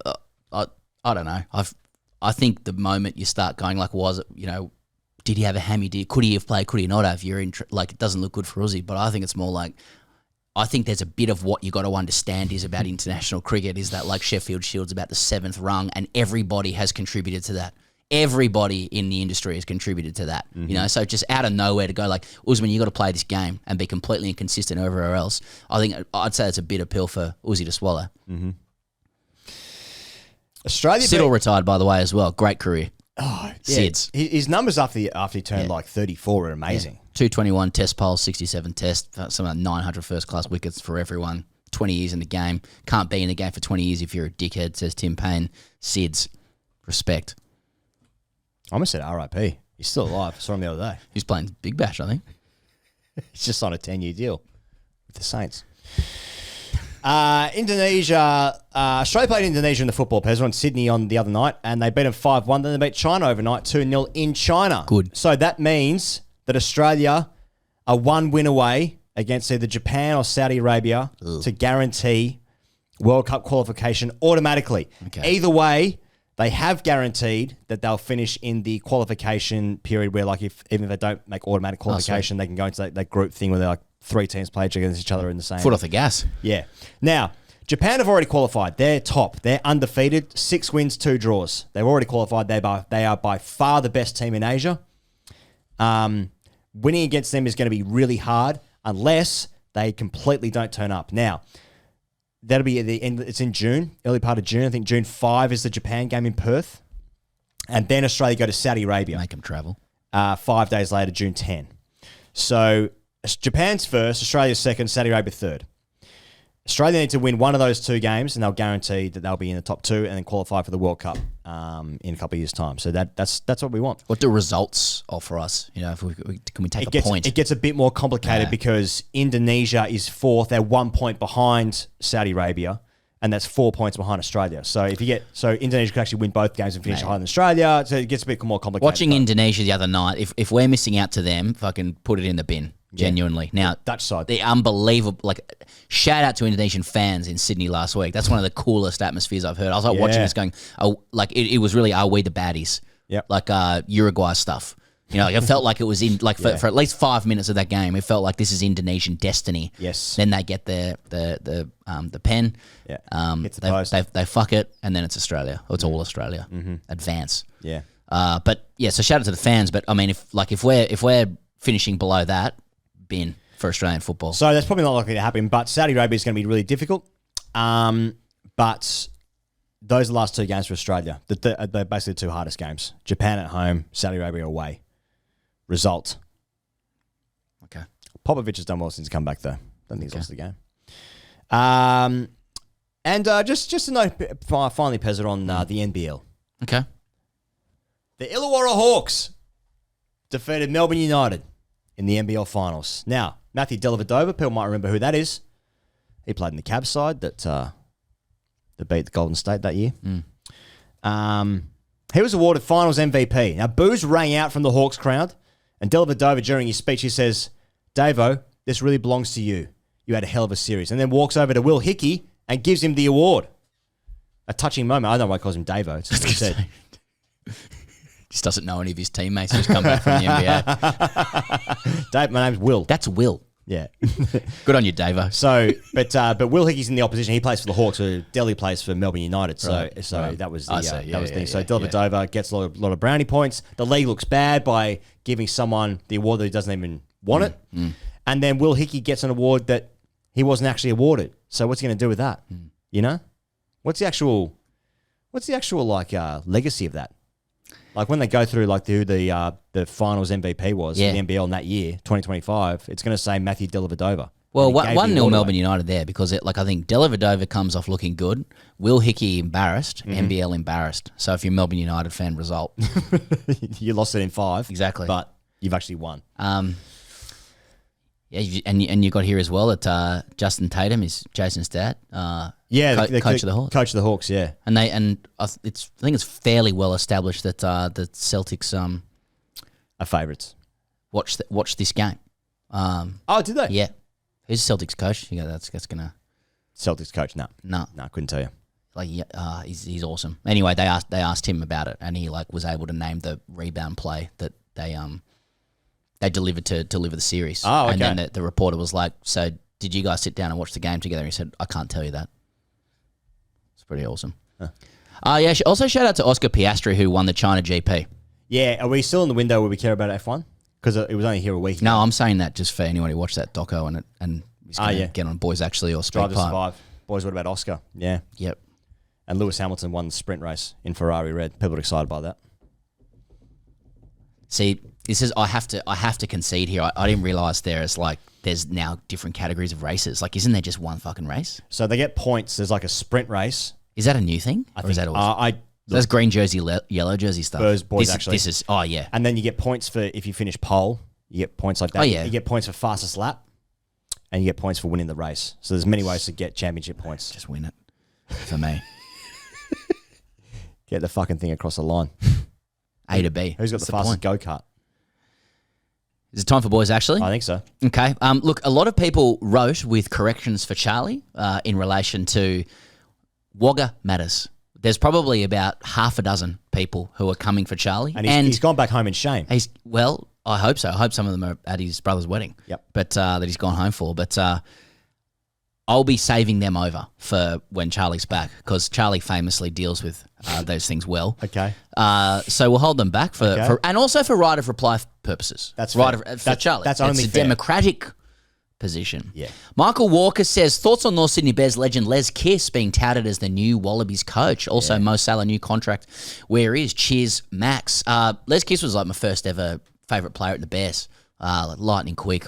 I don't know. I think the moment you start going like, was it, you know, did he have a hammy? Could he have played? Could he not have? You're in like, it doesn't look good for Uzi, but I think it's more like, I think there's a bit of what you got to understand is about international cricket is that like Sheffield Shield's about the 7th rung, and everybody has contributed to that. Everybody in the industry has contributed to that. You know, so just out of nowhere to go like, Usman, you got to play this game and be completely inconsistent everywhere else. I think I'd say it's a bitter pill for Uzi to swallow. Australia. Siddle retired, by the way, as well. Great career. Oh, Sids. His numbers after he turned like 34 are amazing. 221 test poles, 67 tests, some 900 first-class wickets for everyone. 20 years in the game. Can't be in the game for 20 years if you're a dickhead, says Tim Payne. Sids. Respect. I almost said RIP. He's still alive. I saw him the other day. He's playing Big Bash, I think. He's just on a 10-year deal with the Saints. Indonesia. Australia played Indonesia in the football. Pez on Sydney on the other night, and they beat them 5-1. Then they beat China overnight 2-0 in China. Good. So that means that Australia are 1 win away against either Japan or Saudi Arabia to guarantee World Cup qualification automatically. Okay. Either way, they have guaranteed that they'll finish in the qualification period where, like, even if they don't make automatic qualification, they can go into that group thing where they're like 3 teams play against each other in the same. Foot off the gas. Yeah. Now, Japan have already qualified. They're top. They're undefeated. 6 wins, 2 draws. They've already qualified. They are by far the best team in Asia. Winning against them is going to be really hard unless they completely don't turn up. Now, that'll be at the end. It's in June, early part of June. I think June 5 is the Japan game in Perth. And then Australia go to Saudi Arabia. Make them travel. 5 days later, June 10. So Japan's first, Australia's second, Saudi Arabia third. Australia need to win one of those 2 games, and they'll guarantee that they'll be in the top 2 and then qualify for the World Cup in a couple of years' time. So that's what we want. What do results offer us? You know, if can we take a point? It gets a bit more complicated because Indonesia is 4th. They're 1 point behind Saudi Arabia, and that's 4 points behind Australia. So Indonesia could actually win both games and finish higher than Australia. So it gets a bit more complicated. Watching Indonesia the other night, if we're missing out to them, fucking put it in the bin. Genuinely. Now, Dutch side. The unbelievable, like, shout out to Indonesian fans in Sydney last week. That's one of the coolest atmospheres I've heard. I was like watching this going, it was really, are we the baddies? Yep. Like Uruguay stuff. You know, like, it felt like it was in, like, for at least 5 minutes of that game, it felt like this is Indonesian destiny. Yes. Then they get the pen. Yeah. Hits the post. They fuck it, and then it's Australia. Or it's all Australia. Advance. Yeah. But yeah, so shout out to the fans. But I mean, if we're finishing below that, bin for Australian football. So that's probably not likely to happen, but Saudi Arabia is going to be really difficult. But those are the last 2 games for Australia. They're basically the 2 hardest games. Japan at home, Saudi Arabia away. Result. Okay. Popovic has done well since he's come back, though. Don't think he's lost the game. And just a note, finally, Pezzer, on the NBL. Okay. The Illawarra Hawks defeated Melbourne United in the NBL finals. Now, Matthew Dellavedova, people might remember who that is. He played in the Cavs side that beat the Golden State that year. He was awarded finals MVP. Now, boos rang out from the Hawks crowd, and Dellavedova, during his speech, he says, "Davo, this really belongs to you. You had a hell of a series." And then walks over to Will Hickey and gives him the award. A touching moment. I don't know why he calls him Davo. It's just what he said. Just doesn't know any of his teammates who's come back from the NBA. Dave, my name's Will. That's Will. Yeah. Good on you, Davo. So, but Will Hickey's in the opposition. He plays for the Hawks. So Delhi plays for Melbourne United. So, Right. that was the thing. So yeah. Dellavedova gets a lot of brownie points. The league looks bad by giving someone the award that he doesn't even want it. And then Will Hickey gets an award that he wasn't actually awarded. So what's he going to do with that? You know? What's the actual like legacy of that? Like when they go through like who the finals MVP was in the NBL in that year, 2025, it's going to say Matthew Dellavedova. Well, 1-0 Melbourne United there because I think Dellavedova comes off looking good. Will Hickey embarrassed, NBL embarrassed. So if you're a Melbourne United fan, result. You lost it in 5. Exactly. But you've actually won. Yeah, and you got here as well that Justin Tatum is Jason's dad. The coach of the Hawks. Coach of the Hawks, yeah. And I think it's fairly well established that the Celtics are favourites. Watch this game. Did they? Yeah. Who's the Celtics coach? Yeah, that's gonna. Celtics coach? No, couldn't tell you. Like, he's awesome. Anyway, they asked him about it, and he was able to name the rebound play that they delivered to deliver the series. Oh, okay. And then the reporter was like, "So did you guys sit down and watch the game together?" And he said, "I can't tell you that." It's pretty awesome. Huh. Also shout out to Oscar Piastri who won the China GP. Yeah, are we still in the window where we care about F1? Because it was only here a week ago. No, I'm saying that just for anyone who watched that doco and he's going to get on Boys Actually or Drive Speakpipe. to Survive. Boys, what about Oscar? Yeah. Yep. And Lewis Hamilton won the sprint race in Ferrari Red. People are excited by that. See, this is I have to concede here. I didn't realise there's now different categories of races. Like, isn't there just one fucking race? So they get points. There's like a sprint race. Is that a new thing? I think is that awesome? That's green jersey, yellow jersey stuff. Boys actually. This is yeah. And then you get points for if you finish pole. You get points like that. Oh, yeah. You get points for fastest lap, and you get points for winning the race. So there's many ways to get championship points. Just win it for me. Get the fucking thing across the line. A to B. Who's got the fastest go-kart? Is it time for Boys Actually? I think so. Okay. Look, a lot of people wrote with corrections for Charlie in relation to Wagga matters. There's probably about half a dozen people who are coming for Charlie. And he's gone back home in shame. I hope so. I hope some of them are at his brother's wedding. Yep. But that he's gone home for. But I'll be saving them over for when Charlie's back because Charlie famously deals with those things well. Okay. So we'll hold them back for and also for right of reply purposes. That's right fair. for Charlie. That's only a fair. democratic position. Yeah. Michael Walker says, thoughts on North Sydney Bears legend Les Kiss being touted as the new Wallabies coach. Also, Mo Salah, new contract. Where is? Cheers, Max. Les Kiss was like my first ever favourite player at the Bears. Lightning quick.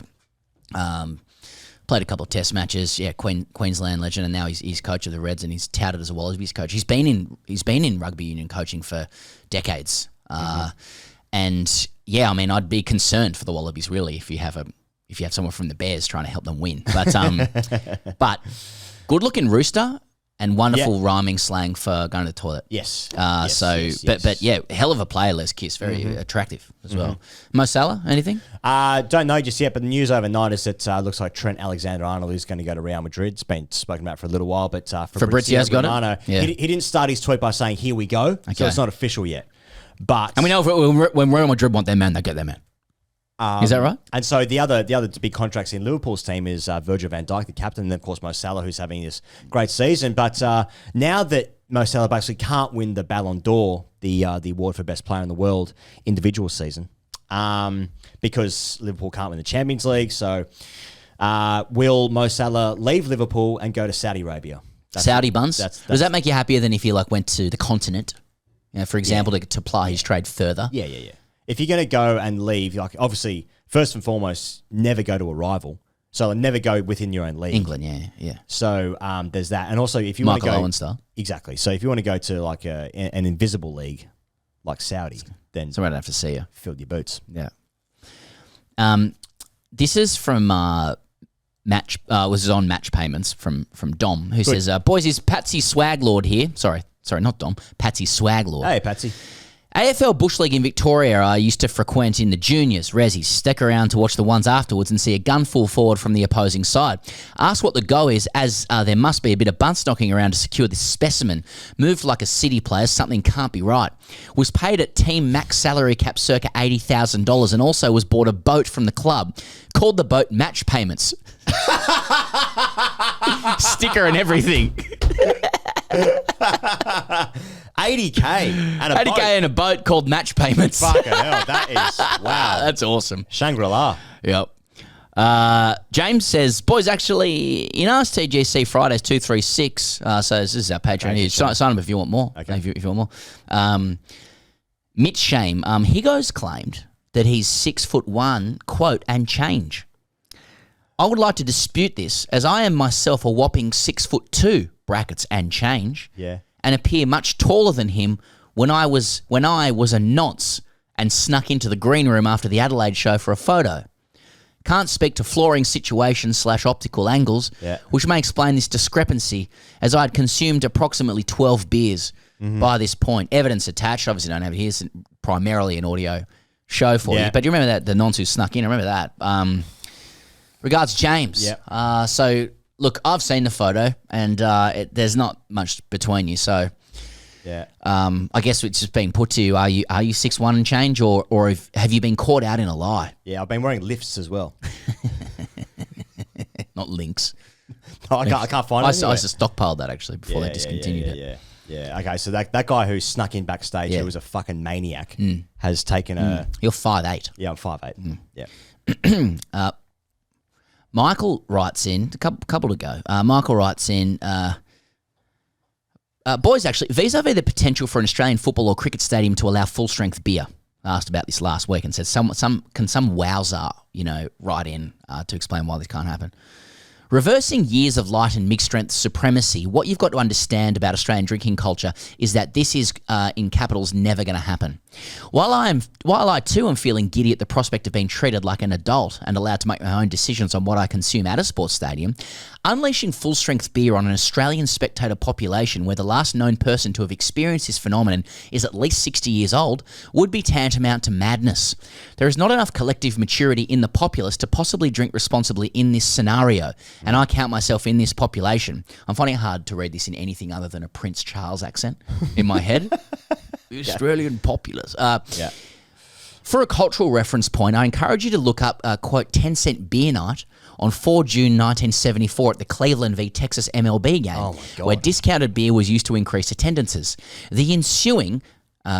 Played a couple of test matches. Yeah, Queensland legend, and now he's coach of the Reds, and he's touted as a Wallabies coach. He's been in Rugby Union coaching for decades. And yeah, I mean, I'd be concerned for the Wallabies really if you have someone from the Bears trying to help them win. But good looking rooster and wonderful rhyming slang for going to the toilet. Yes. But yeah, hell of a player, Les Kiss. Very attractive as well. Mo Salah, anything? Don't know just yet, but the news overnight is that looks like Trent Alexander-Arnold is going to go to Real Madrid. It's been spoken about for a little while, but Fabrizio's got it. Yeah. He didn't start his tweet by saying, "Here we go," so it's not official yet. But and we know when Real Madrid want their man, they get their man. Is that right? And so the other big contracts in Liverpool's team is Virgil van Dijk, the captain, and then of course Mo Salah, who's having this great season. But now that Mo Salah basically can't win the Ballon d'Or, the award for best player in the world, individual season, because Liverpool can't win the Champions League, so will Mo Salah leave Liverpool and go to Saudi Arabia? Saudi buns? Does that make you happier than if you went to the continent, for example, to ply his trade further? Yeah. If you're going to go and leave, obviously, first and foremost, never go to a rival. So never go within your own league. England, yeah. So there's that. And also, if you want to go... Michael Owen style. Exactly. So if you want to go to an invisible league, like Saudi, then... So I don't have to see you. Fill your boots. Yeah. This is from was on match payments from Dom, who says, boys, is Patsy Swaglord here? Sorry, not Dom. Patsy Swaglord. Hey, Patsy. AFL Bush League in Victoria I used to frequent in the juniors, resis, stick around to watch the ones afterwards and see a gunful forward from the opposing side. Ask what the go is, as there must be a bit of bunce knocking around to secure this specimen. Moved like a city player, something can't be right. Was paid at team max salary cap circa $80,000 and also was bought a boat from the club. Called the boat Match Payments. Sticker and everything. 80K and a 80K boat. and a boat called Match Payments. Fucking hell, that is wow. That's awesome. Shangri-La. Yep. James says, boys, actually, in RSTGC Fridays 236, so this is our Patreon here. Sign up if you want more. Okay. If you want more. Mitch Shame, Higgos claimed that he's 6'1", quote, and change. I would like to dispute this, as I am myself a whopping 6'2", brackets, and change, and appear much taller than him when I was a nonce and snuck into the green room after the Adelaide show for a photo. Can't speak to flooring situations / optical angles, which may explain this discrepancy, as I had consumed approximately 12 beers by this point. Evidence attached. Obviously don't have it here. It's primarily an audio show for you. But do you remember that, the nonce who snuck in? I remember that. Regards, James. So, look, I've seen the photo, and there's not much between you, so... I guess it's just being put to you. Are you 6'1" and change, or have you been caught out in a lie? Yeah, I've been wearing lifts as well. Not links. No, I can't find it. I just stockpiled that actually before they discontinued it. Yeah. Okay, so that guy who snuck in backstage, who was a fucking maniac, has taken a. You're 5'8". Yeah, I'm 5'8". Yeah. Michael writes in a couple to go. Michael writes in. Boys, actually, vis-a-vis the potential for an Australian football or cricket stadium to allow full-strength beer. I asked about this last week and said, some wowzer, write in to explain why this can't happen. Reversing years of light and mixed-strength supremacy, what you've got to understand about Australian drinking culture is that this is, in capitals, never going to happen. While I too am feeling giddy at the prospect of being treated like an adult and allowed to make my own decisions on what I consume at a sports stadium, unleashing full-strength beer on an Australian spectator population where the last known person to have experienced this phenomenon is at least 60 years old would be tantamount to madness. There is not enough collective maturity in the populace to possibly drink responsibly in this scenario, and I count myself in this population. I'm finding it hard to read this in anything other than a Prince Charles accent in my head. The Australian populace. For a cultural reference point, I encourage you to look up, quote, 10-cent beer night on 4 June 1974 at the Cleveland v Texas MLB game, where discounted beer was used to increase attendances. The ensuing...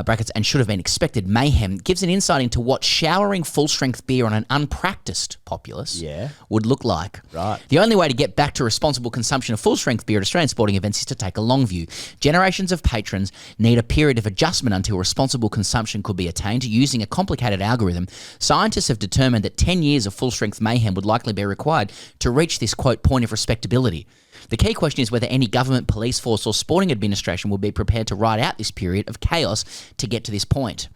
brackets, and should have been expected, mayhem gives an insight into what showering full-strength beer on an unpracticed populace would look like. Right. The only way to get back to responsible consumption of full-strength beer at Australian sporting events is to take a long view. Generations of patrons need a period of adjustment until responsible consumption could be attained. Using a complicated algorithm, scientists have determined that 10 years of full-strength mayhem would likely be required to reach this, quote, point of respectability. The key question is whether any government, police force or sporting administration will be prepared to ride out this period of chaos to get to this point.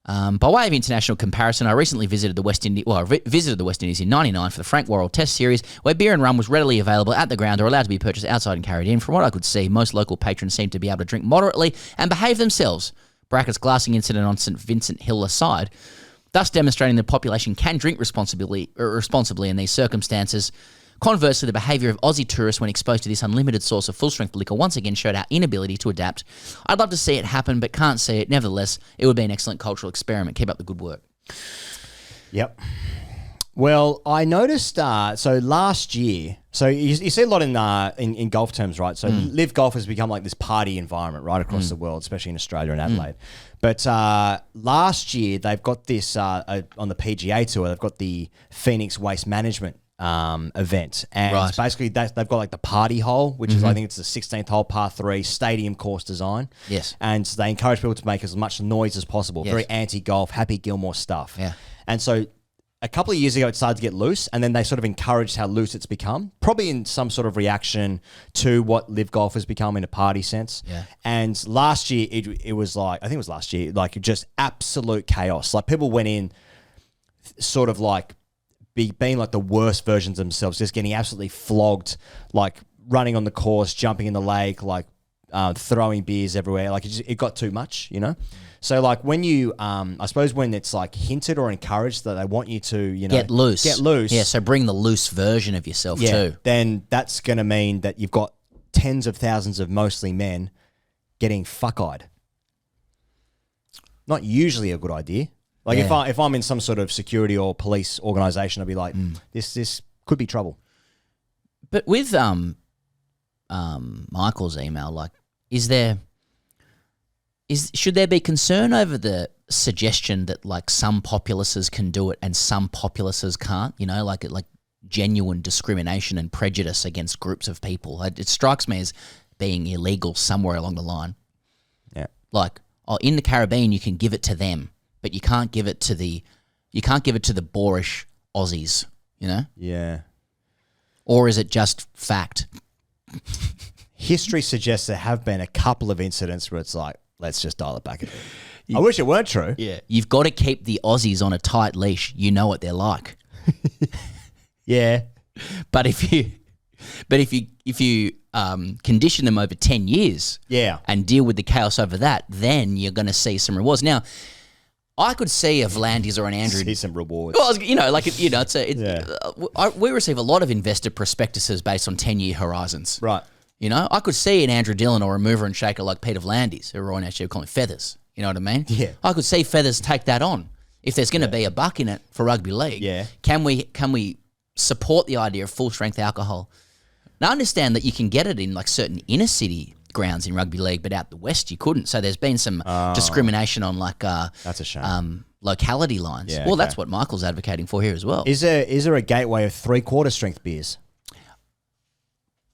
By way of international comparison, I recently visited the West Indies. Well, I visited the West Indies in '99 for the Frank Worrell Test Series, where beer and rum was readily available at the ground or allowed to be purchased outside and carried in. From what I could see, most local patrons seemed to be able to drink moderately and behave themselves. Brackets, glassing incident on St Vincent Hill aside, thus demonstrating the population can drink responsibly in these circumstances. Conversely, the behaviour of Aussie tourists when exposed to this unlimited source of full-strength liquor once again showed our inability to adapt. I'd love to see it happen, but can't see it. Nevertheless, it would be an excellent cultural experiment. Keep up the good work. Yep. Well, I noticed, so last year, so you see a lot in golf terms, right? So live golf has become like this party environment right across the world, especially in Australia and Adelaide. But last year, they've got this, on the PGA Tour, they've got the Phoenix Waste Management event, and basically they've got like the party hole, which is I think it's the 16th hole, par 3, stadium course design. Yes, and they encourage people to make as much noise as possible. Very anti-golf, Happy Gilmore stuff. Yeah, and so a couple of years ago it started to get loose, and then they sort of encouraged how loose it's become, probably in some sort of reaction to what live golf has become in a party sense. Yeah, and last year it was like, I think it was last year, like just absolute chaos. Like people went in, sort of like. Being like the worst versions of themselves, just getting absolutely flogged, like running on the course, jumping in the lake, like throwing beers everywhere. Like it got too much, you know? So like when you, I suppose when it's like hinted or encouraged that they want you to, you know, get loose. Yeah, so bring the loose version of yourself too. Then that's going to mean that you've got tens of thousands of mostly men getting fuck-eyed. Not usually a good idea. Like if I'm in some sort of security or police organization, I'd be like, this could be trouble. But with Michael's email, like, should there be concern over the suggestion that like some populaces can do it and some populaces can't, you know, like genuine discrimination and prejudice against groups of people. It strikes me as being illegal somewhere along the line. Yeah. Like, in the Caribbean you can give it to them, but you can't give it to the boorish Aussies, you know? Yeah. Or is it just fact? History suggests there have been a couple of incidents where it's like, let's just dial it back a bit. I wish it weren't true. Yeah. You've got to keep the Aussies on a tight leash. You know what they're like. Yeah. But if you condition them over 10 years and deal with the chaos over that, then you're going to see some rewards. Now, I could see a V'landys or an Andrew. See some rewards. Well, you know, like, you know, we receive a lot of investor prospectuses based on 10-year horizons. Right. You know, I could see an Andrew Dillon or a mover and shaker like Peter V'landys, who Roy actually calling Feathers. You know what I mean? Yeah. I could see Feathers take that on. If there's going to be a buck in it for rugby league, can we support the idea of full-strength alcohol? Now, I understand that you can get it in like certain inner city grounds in rugby league, but out the west you couldn't. So there's been some discrimination on like that's a shame. Locality lines. Yeah, well, that's what Michael's advocating for here as well. Is there a gateway of 3/4 strength beers?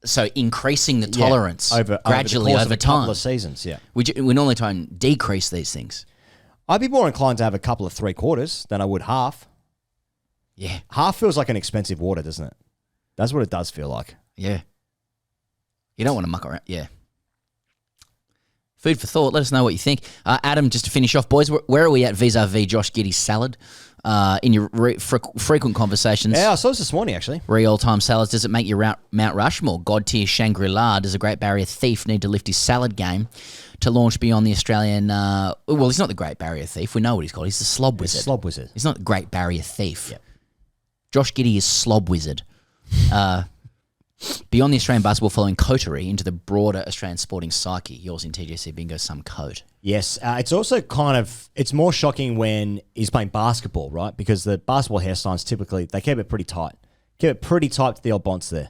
So increasing the tolerance gradually over a time. couple of seasons, yeah. We normally try and decrease these things. I'd be more inclined to have a couple of 3/4 than I would half. Yeah. Half feels like an expensive water, doesn't it? That's what it does feel like. Yeah. You don't want to muck around. Yeah. Food for thought. Let us know what you think. Adam, just to finish off, boys, where are we at vis-a-vis Josh Giddey's salad in your frequent conversations? Yeah, I saw this this morning, actually. All-time salads. Does it make your Mount Rushmore? God-tier Shangri-La. Does a Great Barrier Thief need to lift his salad game to launch beyond the Australian... well, he's not the Great Barrier Thief. We know what he's called. He's the Slob Wizard. Slob Wizard. He's not the Great Barrier Thief. Yep. Josh Giddey is Slob Wizard. Beyond the Australian basketball following coterie into the broader Australian sporting psyche. Yours in TGC Bingo, some coat. Yes. It's also it's more shocking when he's playing basketball, right? Because the basketball hairstyles typically, they keep it pretty tight. Keep it pretty tight to the old bonce there.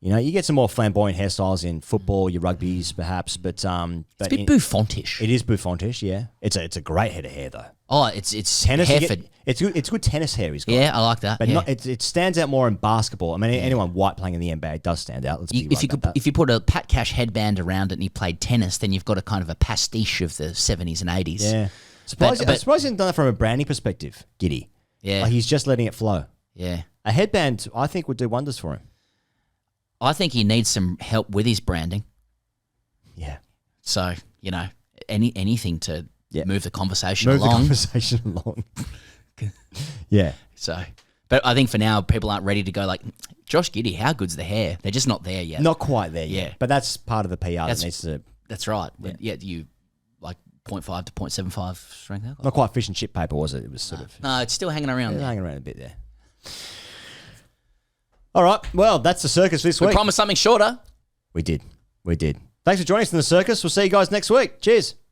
You know, you get some more flamboyant hairstyles in football, your rugbies perhaps, but... it's a bit bouffantish. It is bouffantish, yeah. It's a great head of hair, though. Oh, it's tennis. Hereford. It's good tennis hair he's got. Yeah, I like that. But yeah. it stands out more in basketball. I mean, anyone white playing in the NBA does stand out. If you put a Pat Cash headband around it and he played tennis, then you've got a kind of a pastiche of the 70s and 80s. Yeah. I'm surprised he hasn't done that from a branding perspective, Giddey. Yeah. Like he's just letting it flow. Yeah. A headband, I think, would do wonders for him. I think he needs some help with his branding. Yeah. So, you know, anything to move the conversation along. Yeah. So, but I think for now, people aren't ready to go like, Josh Giddey, how good's the hair? They're just not there yet. Not quite there yet. Yeah. But that's part of the PR that needs to... That's right. Yeah, you like 0.5 to 0.75 strength alcohol. Not quite fish and chip paper, was it? It was sort of... No, it's still hanging around there. Hanging around a bit there. All right. Well, that's the circus this week. We promised something shorter. We did. Thanks for joining us in the circus. We'll see you guys next week. Cheers.